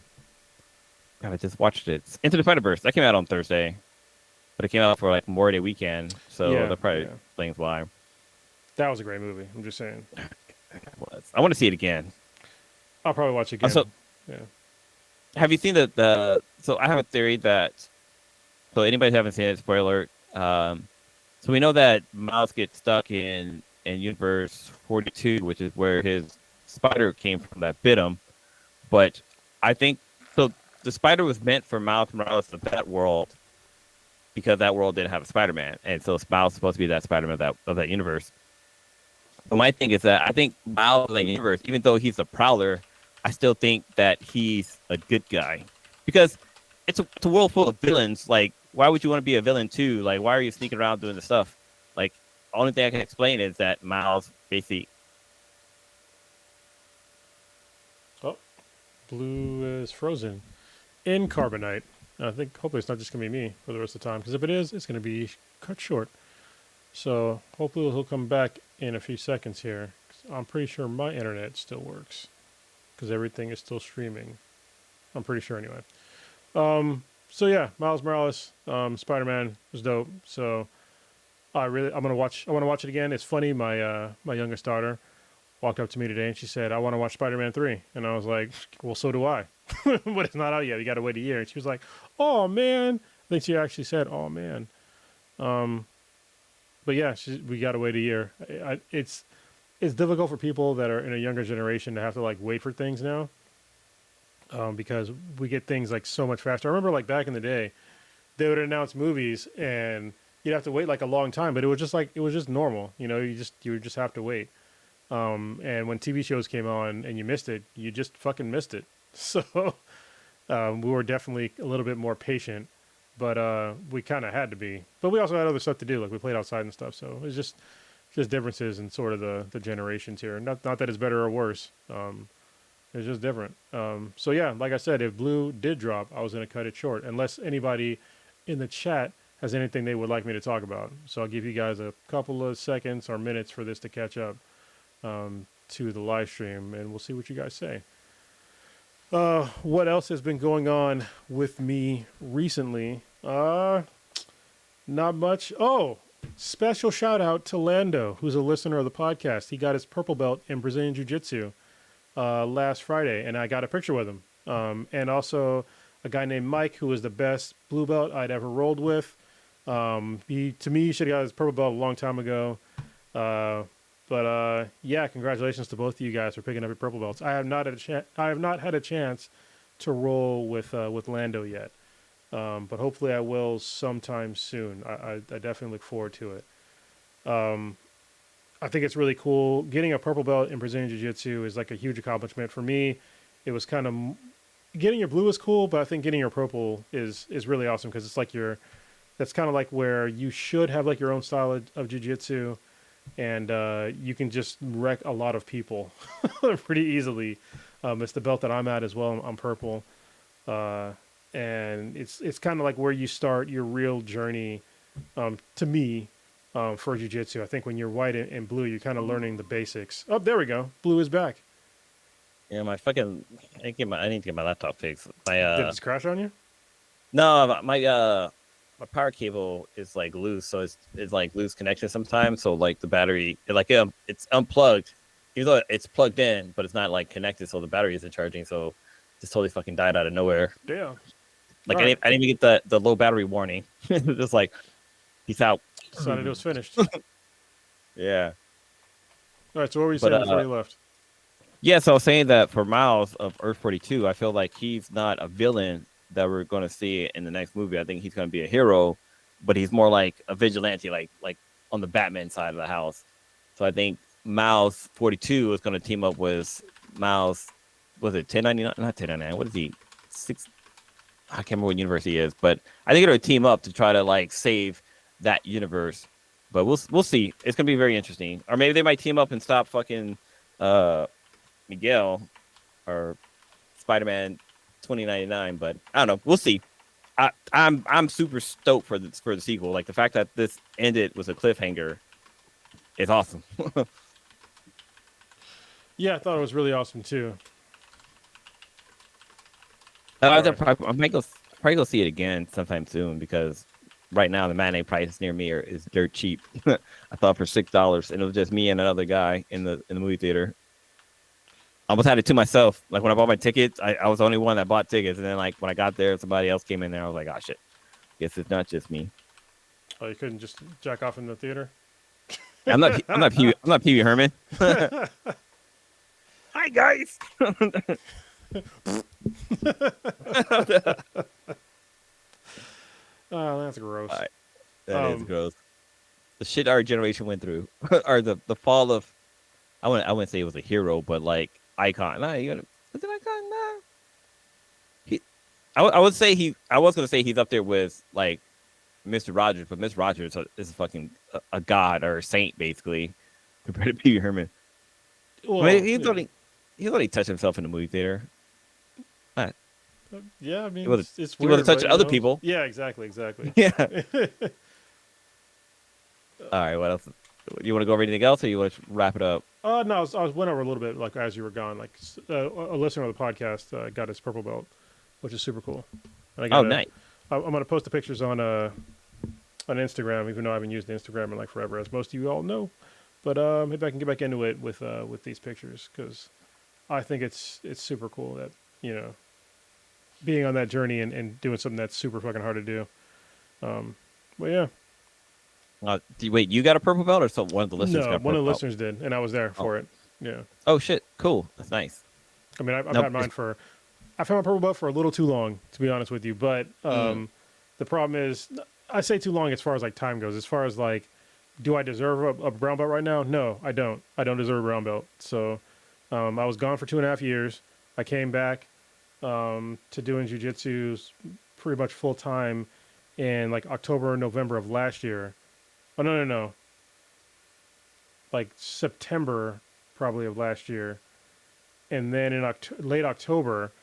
I just watched it. It's Into the Spider-Verse. That came out on Thursday, but it came out for like Memorial Day weekend, so Yeah, that probably yeah. explains why. That was a great movie. I'm just saying. I want to see it again. I'll probably watch it again. Also, yeah. have you seen the? So I have a theory that. So anybody who haven't seen it, spoiler alert. So we know that Miles gets stuck in Universe 42, which is where his spider came from that bit him. But I think so. The spider was meant for Miles Morales of that world because that world didn't have a Spider-Man, and so Miles is supposed to be that Spider-Man of that universe. But my thing is that I think Miles of that universe, even though he's a Prowler, I still think that he's a good guy because it's a world full of villains. Like, why would you want to be a villain too? Like, why are you sneaking around doing the stuff? Like, the only thing I can explain is that Miles basically. Oh, Blue is frozen in carbonite. I think hopefully it's not just gonna be me for the rest of the time because if it is, it's gonna be cut short. So hopefully he'll come back in a few seconds here. I'm pretty sure my internet still works because everything is still streaming. I'm pretty sure anyway. So yeah, Miles Morales, Spider-Man was dope. So I want to watch it again. It's funny. My youngest daughter walked up to me today and she said, "I want to watch Spider-Man 3." And I was like, "Well, so do I." But it's not out yet. You got to wait a year. And she was like, "Oh man." I think she actually said, "Oh man." But yeah, we got to wait a year. It's difficult for people that are in a younger generation to have to like wait for things now. Because we get things like so much faster. I remember like back in the day, they would announce movies and you'd have to wait like a long time, but it was just normal. You know, you would just have to wait. And when TV shows came on and you missed it, you just fucking missed it. So we were definitely a little bit more patient, but we kind of had to be. But we also had other stuff to do, like we played outside and stuff. So it was just differences in sort of the generations here. Not that it's better or worse. It's just different. So yeah, like I said, if Blue did drop, I was going to cut it short, unless anybody in the chat has anything they would like me to talk about. So I'll give you guys a couple of seconds or minutes for this to catch up to the live stream, and we'll see what you guys say. What else has been going on with me recently? Not much. Oh, special shout out to Lando, who's a listener of the podcast. He got his purple belt in Brazilian Jiu-Jitsu last Friday, and I got a picture with him. And also a guy named Mike, who was the best blue belt I'd ever rolled with. He should have got his purple belt a long time ago. But yeah, congratulations to both of you guys for picking up your purple belts. I have not had a chance to roll with Lando yet, but hopefully I will sometime soon. I definitely look forward to it. I think it's really cool. Getting a purple belt in Brazilian Jiu-Jitsu is like a huge accomplishment for me. It was kind of getting your blue is cool, but I think getting your purple is really awesome because it's like that's kind of like where you should have like your own style of Jiu-Jitsu, and you can just wreck a lot of people pretty easily. It's the belt that I'm at as well. I'm purple, and it's kind of like where you start your real journey, to me, for jiu-jitsu. I think when you're white and blue, you're kind of learning the basics. Oh, there we go. Blue is back. Yeah, my fucking I need to get my laptop fixed. My Did it just crash on you? no, my power cable is like loose, so it's like loose connection sometimes. So like the battery, it's unplugged, even though it's plugged in, but it's not like connected, so the battery isn't charging. So just totally fucking died out of nowhere. Damn. Like All right. I didn't even get the low battery warning. Just like peace out. Decided it was finished. All Yeah. right. So what were you But saying before you left? yeah, so I was saying that for Miles of Earth 42, I feel like he's not a villain that we're going to see in the next movie. I think he's going to be a hero, but he's more like a vigilante, like on the Batman side of the house. So I think Miles 42 is going to team up with Miles. Was it 1099? Not 1099. What is he? I can't remember what universe he is, but I think it'll team up to try to like save that universe. But we'll see. It's going to be very interesting. Or maybe they might team up and stop fucking Miguel or Spider-Man 2099, but I don't know. We'll see. I'm super stoked for the sequel. Like the fact that this ended with a cliffhanger is awesome. Yeah, I thought it was really awesome too. I might probably go see it again sometime soon because right now the matinee price near me is dirt cheap. I thought for $6, and it was just me and another guy in the movie theater. I almost had it to myself. Like when I bought my tickets, I was the only one that bought tickets, and then like when I got there, somebody else came in there. I was like, oh shit, guess it's not just me. Oh, you couldn't just jack off in the theater? I'm not Pee Wee Herman. Hi guys. Oh, that's gross. That is gross. The shit our generation went through, or the fall of. I wouldn't say it was a hero, but like icon. Nah, was it icon? Nah. I would say I was gonna say he's up there with like Mr. Rogers, but Mr. Rogers is fucking a god or a saint basically compared to Pee Wee Herman. Well, I mean, he's only touched himself in the movie theater. Yeah, I mean, He wasn't it's weird. touching but, other know, people. Yeah, exactly. Yeah. All right. What else? You want to go over anything else, or you want to wrap it up? No, I was went over a little bit like as you were gone. Like a listener of the podcast got his purple belt, which is super cool. And Nice. I'm gonna post the pictures on Instagram, even though I haven't used Instagram in like forever, as most of you all know. But maybe I can get back into it with these pictures because I think it's super cool that being on that journey and doing something that's super fucking hard to do. But yeah. Wait, you got a purple belt, or one of the listeners got a purple one of the belt? listeners did, and I was there for it. Yeah. Oh shit! Cool. That's nice. I mean, I've had mine I've had my purple belt for a little too long, to be honest with you. But the problem is, I say too long as far as like time goes. As far as like, do I deserve a brown belt right now? No, I don't. I don't deserve a brown belt. So I was gone for 2.5 years. I came back to doing jiu-jitsu pretty much full time in like October, November of last year. Oh, no. Like September probably of last year. And then in late October,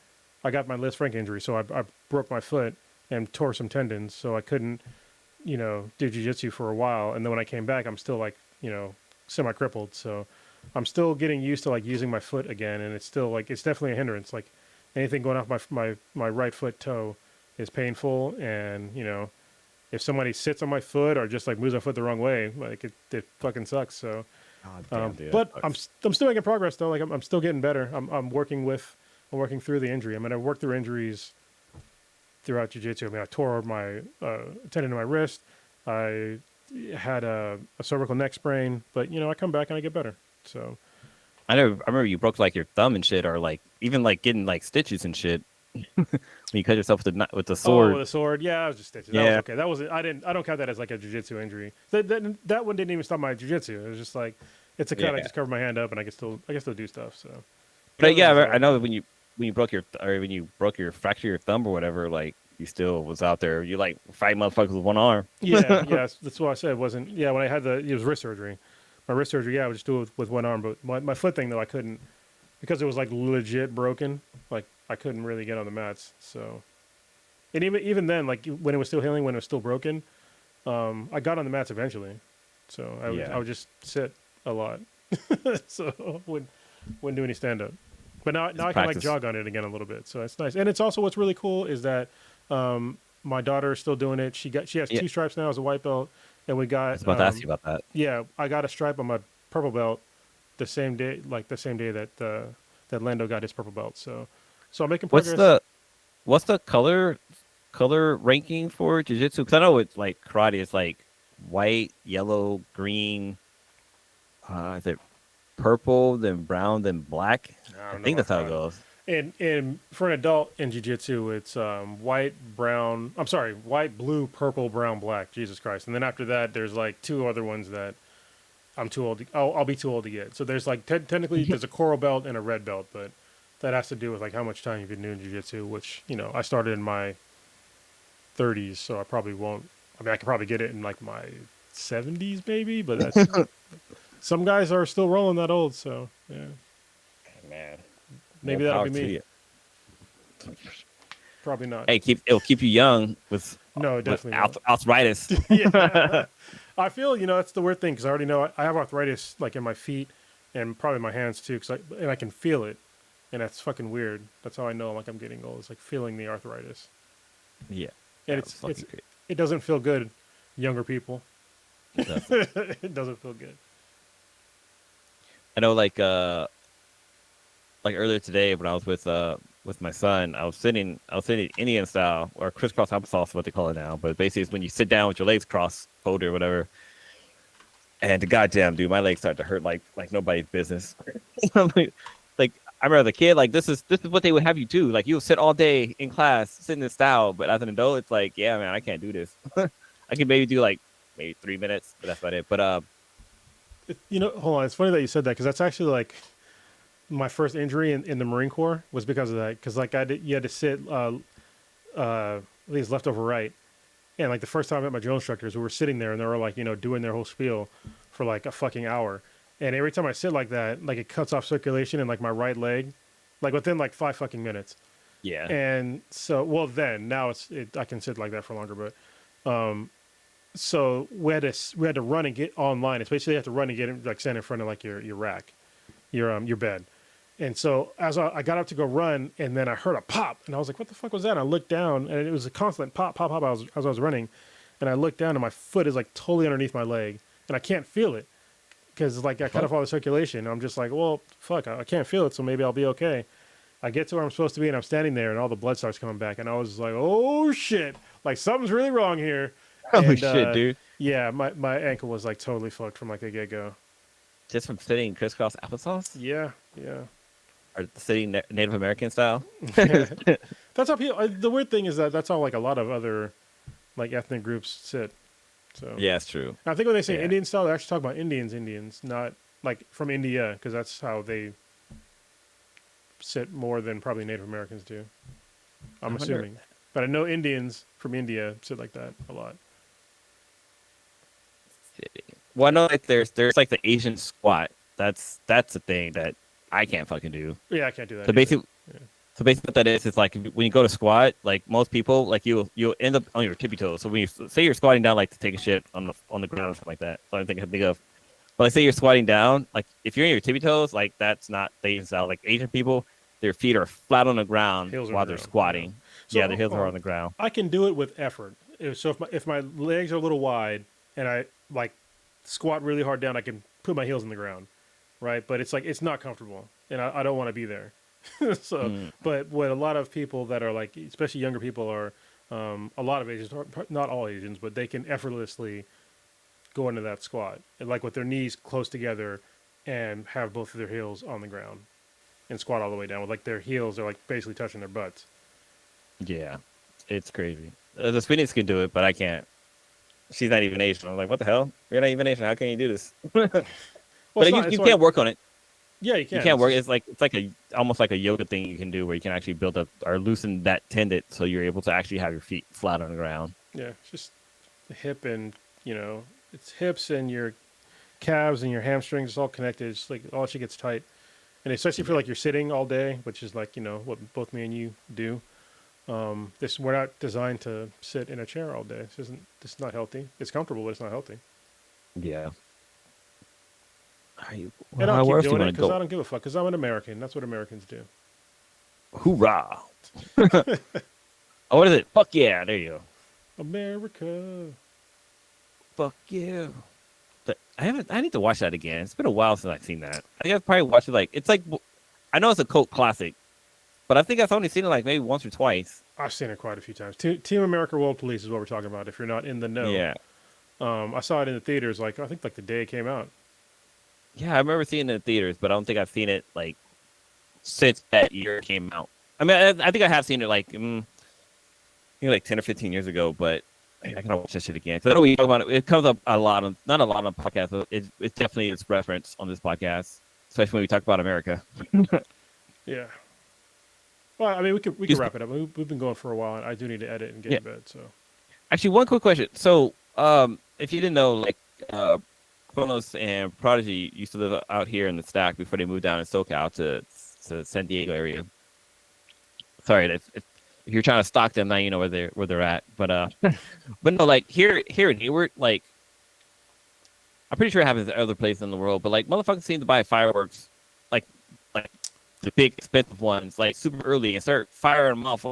I got my Liz Frank injury. So I broke my foot and tore some tendons. So I couldn't, do jiu-jitsu for a while. And then when I came back, I'm still like, semi-crippled. So I'm still getting used to like using my foot again. And it's still like, it's definitely a hindrance. Like anything going off my right foot toe is painful. And, if somebody sits on my foot or just like moves my foot the wrong way, like it fucking sucks. So, Dude, but I'm still making progress though. Like I'm still getting better. I'm working through the injury. I mean, I worked through injuries throughout jiu-jitsu. I mean, I tore my tendon in my wrist. I had a cervical neck sprain, but I come back and I get better. So I remember you broke like your thumb and shit, or like even like getting like stitches and shit. When you cut yourself with the sword. Oh, with the sword. Yeah, I was just stitches. Yeah. That was okay. That was I don't count that as like a jiu-jitsu injury. That one didn't even stop my jiu-jitsu. It was just like it's a cut. I just covered my hand up and I can still do stuff. So. But yeah, I know when you broke when you fracture your thumb or whatever, like you still was out there. You like fight motherfuckers with one arm. Yeah, that's what I said. It wasn't when I had it was wrist surgery. My wrist surgery, yeah, I would just do it with one arm. But my foot thing though, I couldn't because it was like legit broken. Like I couldn't really get on the mats. So, and even then, like when it was still healing, when it was still broken, I got on the mats eventually. So Yeah. I would just sit a lot. So wouldn't do any stand up. But now It's I can like practice. jog on it again a little bit. So it's nice. And it's also what's really cool is that my daughter is still doing it. She has Yeah, 2 stripes now as a white belt, and we I got was about to ask you about that. yeah, I got a stripe on my purple belt the same day that that Lando got his purple belt. So I'm making What's progress. the what's the color ranking for jiu-jitsu? Because I know it's like karate is like white, yellow, green. Is it purple, then brown, then black? I I don't know think about that's how it karate. goes. And for an adult in jiu-jitsu, it's white, brown. I'm sorry, white, blue, purple, brown, black. Jesus Christ! And then after that, there's like 2 other ones that I'm too old. I'll be too old to get. So there's like technically there's a coral belt and a red belt, but that has to do with like how much time you've been doing jiu-jitsu. Which I started in my 30s, so I probably won't. I mean, I could probably get it in like my 70s maybe, but that's some guys are still rolling that old. So yeah, Man, more maybe that'll power be to me. you. Probably not. Hey, it'll keep you young No, it with definitely won't. arthritis. Yeah. I feel, that's the weird thing because I already know I have arthritis like in my feet and probably my hands too, and I can feel it, and that's fucking weird. That's how I know like I'm getting old. It's like feeling the arthritis, Yeah, and that was fucking great. it doesn't feel good. Younger people, It does. it doesn't feel good. I know, like earlier today when I was with my son, I was sitting Indian style or crisscross applesauce, what they call it now. But basically, it's when you sit down with your legs crossed, folded or whatever. And the goddamn dude, my legs start to hurt like nobody's business. I'm like I remember the kid, like this is what they would have you do. Like you would sit all day in class, sit in this style. But as an adult, it's like, yeah, man, I can't do this. I can maybe do like maybe 3 minutes, but that's about it. But Hold on. It's funny that you said that because that's actually like my first injury in the Marine Corps was because of that. Because like you had to sit, I think it's left over right. And like the first time I met my drill instructors, we were sitting there and they were like, doing their whole spiel for like a fucking hour. And every time I sit like that, like it cuts off circulation in like my right leg, like within like 5 fucking minutes. yeah, And so, well, then now I can sit like that for longer, but so we had to run and get online. It's basically you have to run and get it like stand in front of like your rack, your bed. And so as I got up to go run, and then I heard a pop, and I was like, "What the fuck was that?" And I looked down, and it was a constant pop, pop, pop as I was running, and I looked down, and my foot is like totally underneath my leg, and I can't feel it because like I cut off all the circulation. And I'm just like, "Well, fuck, I can't feel it, so maybe I'll be okay." I get to where I'm supposed to be, and I'm standing there, and all the blood starts coming back, and I was like, "Oh shit! Like something's really wrong here." oh And shit, dude, yeah, my ankle was like totally fucked from like the get go. just from sitting crisscross applesauce Yeah, yeah. or sitting Native American style. That's how people. The weird thing is that that's how like a lot of other like ethnic groups sit. So Yeah, it's true. I think when they say Yeah. Indian style, they're actually talking about Indians, not like from India, because that's how they sit more than probably Native Americans do. I'm I wonder- assuming, but I know Indians from India sit like that a lot. Well, I know like there's like the Asian squat. That's a thing that I can't fucking do. Yeah, I can't do that. So either. basically, Yeah. so basically, what that is like when you go to squat, like most people, like you'll end up on your tippy toes. So when you say you're squatting down, like to take a shit on the ground or something like that. So I think I can think of. But like say you're squatting down, like if you're in your tippy toes, like that's not the Asian style. Like Asian people, their feet are flat on the ground Heels are while on the they're ground, squatting. So, Yeah, their heels are on the ground. I can do it with effort. So if my legs are a little wide and I like squat really hard down, I can put my heels in the ground, right? But it's like it's not comfortable, and I don't want to be there. So, but what a lot of people that are like, especially younger people, are a lot of Asians, not all Asians, but they can effortlessly go into that squat, and like with their knees close together, and have both of their heels on the ground, and squat all the way down with like their heels are like basically touching their butts. Yeah, it's crazy. The Swedish can do it, but I can't. She's not even Asian. I'm like, what the hell? You're not even Asian. How can you do this? Well, But you can't work on it. Yeah, you can. You can't work. Just- It's like almost like a yoga thing you can do where you can actually build up or loosen that tendon so you're able to actually have your feet flat on the ground. Yeah, it's just the hip and it's hips and your calves and your hamstrings. It's all connected. It's like all shit gets tight, and especially if you're like you're sitting all day, which is like what both me and you do. We're not designed to sit in a chair all day. This is not healthy. It's comfortable, but it's not healthy. Yeah. And I'll Where keep else do you doing it want to because I go? don't give a fuck. Because I'm an American. That's what Americans do. Hoorah! Oh, what is it? Fuck yeah! There you go. America. Fuck yeah! I haven't. I need to watch that again. It's been a while since I've seen that. I think I've probably watched it like it's like. I know it's a cult classic, but I think I've only seen it like maybe once or twice. I've seen it quite a few times. Team America World Police is what we're talking about. If you're not in the know, Yeah. I saw it in the theaters. Like I think like the day it came out. Yeah, I remember seeing it in theaters, but I don't think I've seen it like since that year came out. I mean, I think I have seen it like like 10 or 15 years ago, but I gotta watch that shit again. Because I know we talk about it. It comes up a lot on not a lot on podcasts, but it definitely is reference on this podcast, especially when we talk about America. Yeah. Well, I mean, we could Just- wrap it up. We've been going for a while, and I do need to edit and get Yeah. to bed. So Actually, one quick question. So, if you didn't know, like, Kronos and Prodigy used to live out here in the Stack before they moved down in SoCal to San Diego area. Sorry, if you're trying to stalk them, now you know where they're at. But but no, like here in Hayward, like I'm pretty sure it happens at other places in the world, but like motherfuckers seem to buy fireworks, like the big expensive ones, like super early and start firing them off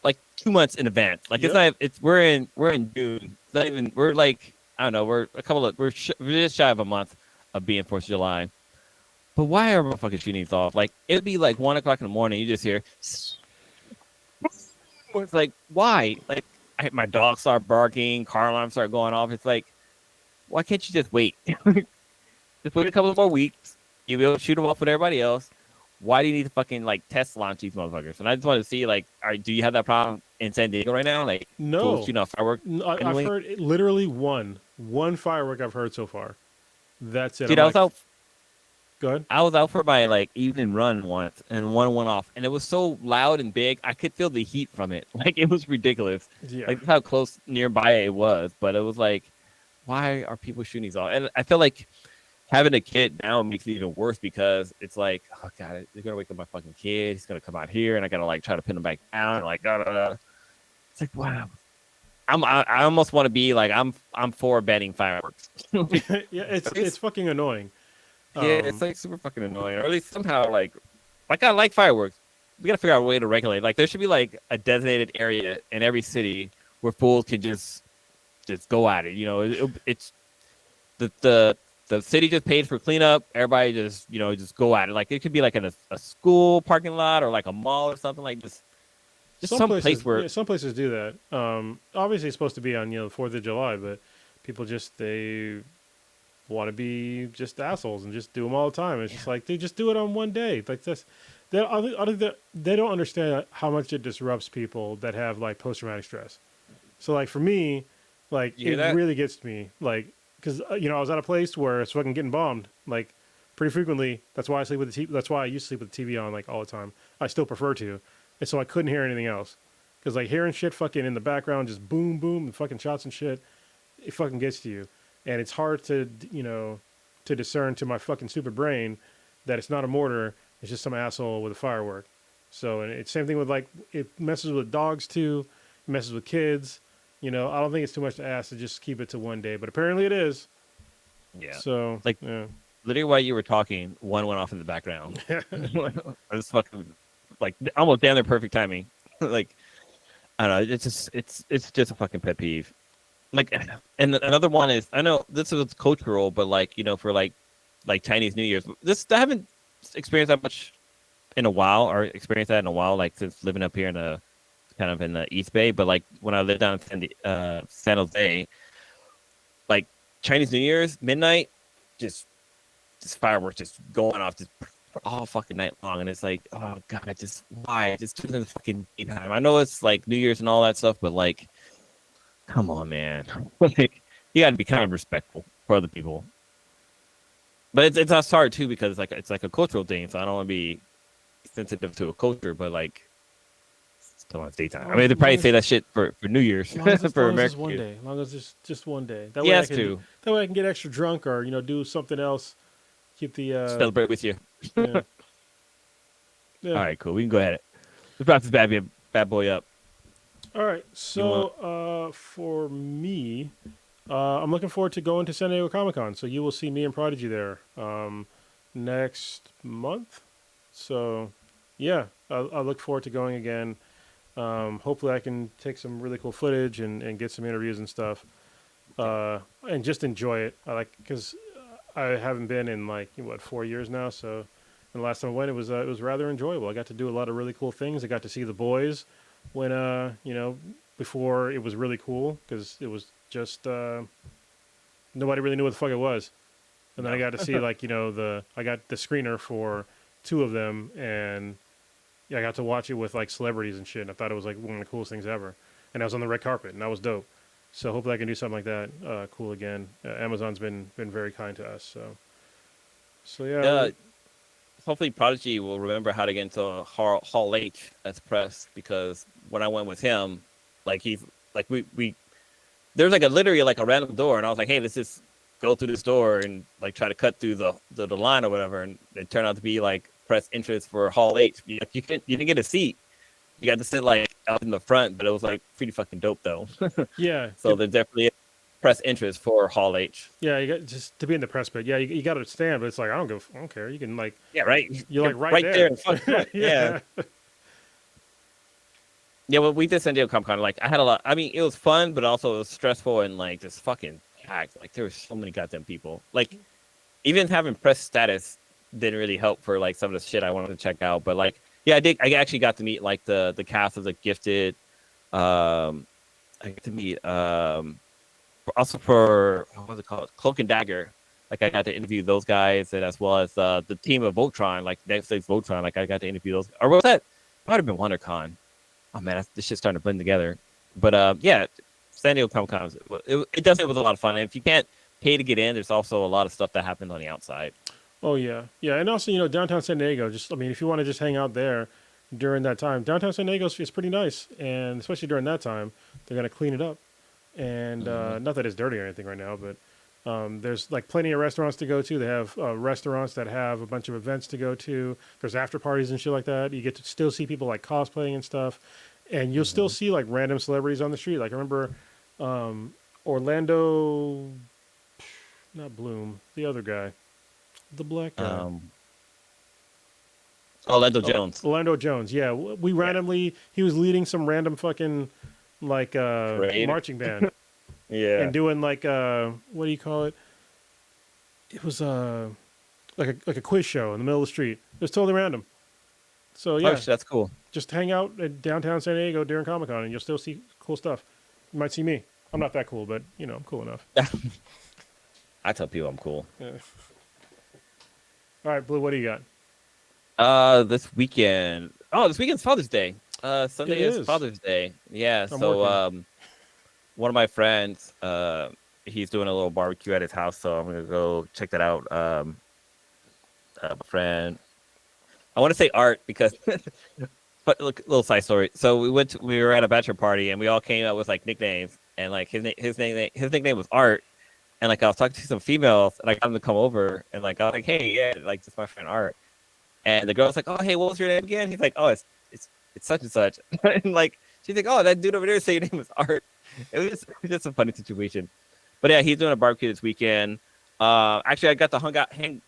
like 2 months in advance. Like Yep. it's not. It's we're in June. It's not even. We're like I don't know. We're we're just shy of a month of being 4th of July. But why are motherfucking shootings off? Like it'd be like 1 o'clock in the morning. You just hear. It's like why? Like my dogs start barking, car alarms start going off. It's like why can't you just wait? Just wait a couple of more weeks. You'll be able to shoot them off with everybody else. Why do you need to fucking like test launch these motherfuckers? And I just want to see like, do you have that problem in San Diego right now? Like, no, shooting off fireworks? I've heard literally one firework I've heard so far. That's it. Dude, I was out. Go ahead. I was out for my like evening run once, and one went off, and it was so loud and big, I could feel the heat from it. Like it was ridiculous. Yeah. Like how close nearby it was, but it was like, why are people shooting these off? And I feel like having a kid now makes it even worse because it's like, oh god, they're gonna wake up my fucking kid. He's gonna come out here, and I gotta like try to pin him back down. And, like, da, da, da. It's like, wow. I almost want to be like I'm for banning fireworks. Yeah, it's fucking annoying. Yeah, it's like super fucking annoying. Or at least somehow like I like fireworks. We gotta figure out a way to regulate. Like there should be like a designated area in every city where fools can just go at it. You know, it's the city just paid for cleanup. Everybody just just go at it. Like it could be like in a school parking lot or like a mall or something like this. Just some place where some places do that. Obviously, it's supposed to be on the 4th of July, but people they want to be just assholes and just do them all the time. It's just like they just do it on one day. Like this, they don't understand how much it disrupts people that have like post traumatic stress. So like for me, like it really gets to me. Like because I was at a place where it's fucking getting bombed like pretty frequently. That's why I sleep with the TV. That's why I used to sleep with the TV on like all the time. I still prefer to, and so I couldn't hear anything else because like hearing shit fucking in the background, just boom boom and fucking shots and shit, it fucking gets to you. And it's hard to discern to my fucking stupid brain that it's not a mortar, it's just some asshole with a firework. So, and it's same thing with like, it messes with dogs too, it messes with kids. I don't think it's too much to ask to just keep it to one day, but apparently it is. Yeah. So, like, yeah. literally while you were talking, one went off in the background. I was fucking, like, almost damn near perfect timing. Like, I don't know, it's just a fucking pet peeve. Like, and another one is I know this is cultural, but like for like Chinese New Year's, I haven't experienced that much in a while, or experienced that in a while, like since living up here in the East Bay. But like when I lived down in San Jose, like Chinese New Year's midnight, just fireworks just going off just all fucking night long, and it's like, oh god, just why? Just do it in the fucking daytime. I know it's like New Year's and all that stuff, but like, come on, man. Like, you got to be kind of respectful for other people. But it's hard too because it's like a cultural thing, so I don't want to be sensitive to a culture, but like still on daytime. I mean, they probably say that shit for New Year's for American one Year's. day, as long as it's just one day. That way I can get extra drunk or do something else. Keep the celebrate with you. Yeah. All right, cool. We can go ahead. Let's wrap this bad boy up. All right, so for me, I'm looking forward to going to San Diego Comic-Con. So you will see me and Prodigy there next month. So yeah, I look forward to going again. Hopefully, I can take some really cool footage and get some interviews and stuff, and just enjoy it. I like because I haven't been in like what 4 years now. So, and the last time I went, it was rather enjoyable. I got to do a lot of really cool things. I got to see the boys when before it was really cool because it was just nobody really knew what the fuck it was. And then I got to see like I got the screener for two of them, and yeah, I got to watch it with like celebrities and shit. And I thought it was like one of the coolest things ever. And I was on the red carpet, and that was dope. So hopefully I can do something like that cool again. Amazon's been very kind to us. So yeah. Hopefully Prodigy will remember how to get into Hall H as press, because when I went with him, like he's like we there's like literally like a random door, and I was like, hey, let's just go through this door and like try to cut through the line or whatever, and it turned out to be like press interest for Hall H. You didn't get a seat. You got to sit like out in the front, but it was like pretty fucking dope though. Yeah. So there's definitely press interest for Hall H. Yeah, you got just to be in the press pit. Yeah, you got to stand, but it's like I don't care. You can like right. You're like right there. In front. Yeah. Yeah, well, we did San Diego Comic Con. Like, I had a lot. I mean, it was fun, but also it was stressful and like just fucking packed. Like, there were so many goddamn people. Like, even having press status didn't really help for like some of the shit I wanted to check out. But like, yeah, I did. I actually got to meet like the cast of the Gifted. I got to meet also for what was it called, Cloak and Dagger. Like, I got to interview those guys, and as well as the team of Voltron, like Netflix Voltron. Like, I got to interview those. Or what was that? It might have been WonderCon. Oh man, this shit's starting to blend together. But yeah, San Diego Comic Con, it definitely was a lot of fun. And if you can't pay to get in, there's also a lot of stuff that happens on the outside. Oh yeah, yeah, and also downtown San Diego. Just I mean, if you want to just hang out there during that time, downtown San Diego is pretty nice, and especially during that time, they're gonna clean it up. And not that it's dirty or anything right now, but there's like plenty of restaurants to go to. They have restaurants that have a bunch of events to go to. There's after parties and shit like that. You get to still see people like cosplaying and stuff, and you'll still see like random celebrities on the street. Like I remember Orlando, not Bloom, the other guy, the black guy. Orlando Jones. Orlando Jones. Yeah, we randomly he was leading some random fucking like marching band. Yeah. And doing like what do you call it? It was like a quiz show in the middle of the street. It was totally random. So yeah, that's cool. Just hang out at downtown San Diego during Comic-Con and you'll still see cool stuff. You might see me. I'm not that cool, but I'm cool enough. I tell people I'm cool. Yeah. All right, Blue, what do you got? This weekend. Oh, this weekend's Father's Day. Sunday is Father's Day. Yeah. One of my friends, he's doing a little barbecue at his house, so I'm gonna go check that out. My friend, I want to say Art because, but look, little side story. So we were at a bachelor party, and we all came up with like nicknames, and like his nickname was Art, and like I was talking to some females, and I got them to come over, and like I was like, hey, yeah, like this is my friend Art, and the girl's like, oh, hey, what was your name again? He's like, oh, it's such and such, and like she's like, oh, that dude over there say your name was Art. It was just a funny situation. But yeah, he's doing a barbecue this weekend. Actually, I got to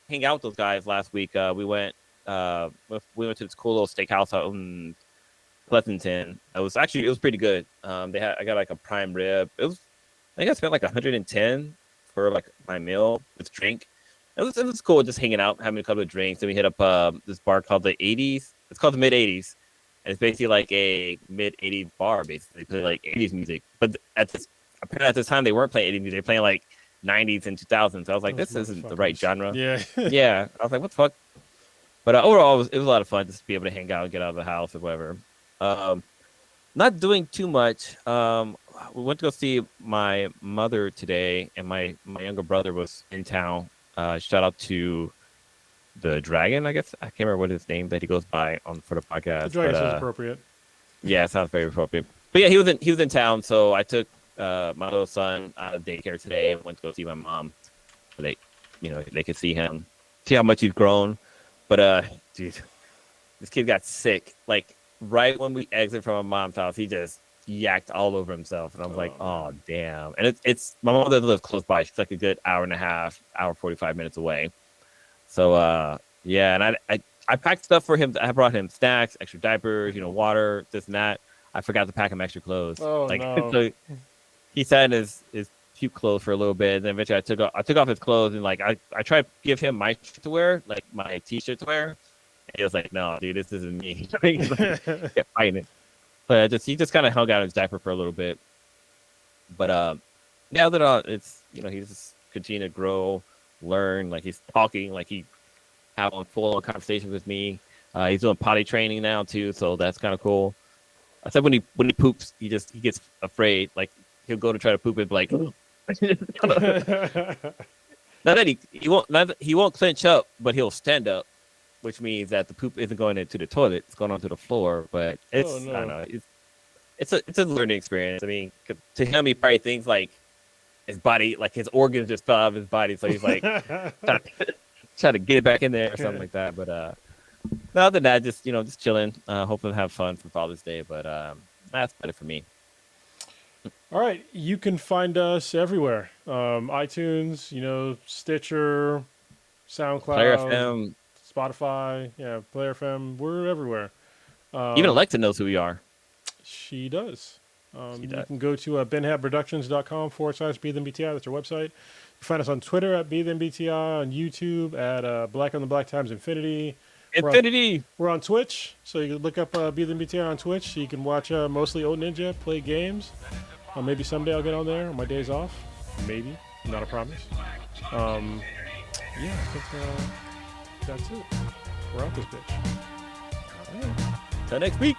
hang out with those guys last week. We went to this cool little steakhouse out in Pleasanton. It was pretty good. I got like a prime rib. I think I spent like 110 for like my meal with drink. It was cool just hanging out, having a couple of drinks. Then we hit up this bar called the 80s. It's called the Mid 80s. And it's basically like a mid 80s bar, basically. They play like 80s music. But apparently at this time, they weren't playing 80s music. They're playing like 90s and 2000s. So I was like, this isn't the right genre. Yeah. Yeah. I was like, what the fuck? But overall, it was a lot of fun just to be able to hang out and get out of the house or whatever. Not doing too much. We went to go see my mother today, and my younger brother was in town. Shout out to the Dragon, I guess. I can't remember what his name that he goes by for the podcast. The Dragon sounds appropriate. Yeah, it sounds very appropriate. But yeah, he was in town, so I took my little son out of daycare today and went to go see my mom. So they could see him, see how much he's grown. But dude, this kid got sick. Like right when we exit from my mom's house, he just yacked all over himself, and I was like, oh man. damn. And it's my mom doesn't live close by. She's like a good hour and a half, hour 45 minutes away. So yeah, and I packed stuff for him. I brought him snacks, extra diapers, water, this and that. I forgot to pack him extra clothes. Oh Like no. so he sat in his cute clothes for a little bit, and then eventually I took off his clothes, and like I tried to give him my shirt to wear, like my t-shirt to wear. And he was like, no, dude, this isn't me. He's like, kept fighting it. But he just kind of hung out in his diaper for a little bit. But now that it's he's just continuing to grow, learn, like he's talking, like he having full conversations with me. He's doing potty training now too, so that's kind of cool. I said when he poops, he gets afraid. Like he'll go to try to poop and be like, not that he won't clench up, but he'll stand up, which means that the poop isn't going into the toilet; it's going onto the floor. But it's Oh, no. I don't know, it's a learning experience. I mean, to him, he probably thinks like his body, like his organs just fell out of his body, so he's like trying to get it back in there or something like that. But no, other than that, just just chilling. Hoping to have fun for Father's Day. But that's better for me. All right, you can find us everywhere. iTunes, Stitcher, SoundCloud, Player FM, Spotify, Player FM. We're everywhere. even Alexa knows who we are. She does. She You does. can go to benhabproductions.com/BeThenBTI. That's our website. You can find us on Twitter at BeThenBTI, on YouTube at Black on the Black Times Infinity. Infinity. We're on Twitch, so you can look up BeThenBTI on Twitch. So you can watch mostly Old Ninja play games. Maybe someday I'll get on there on my days off. Maybe. Not a promise. I think that's it. We're out this bitch. All right. Till next week.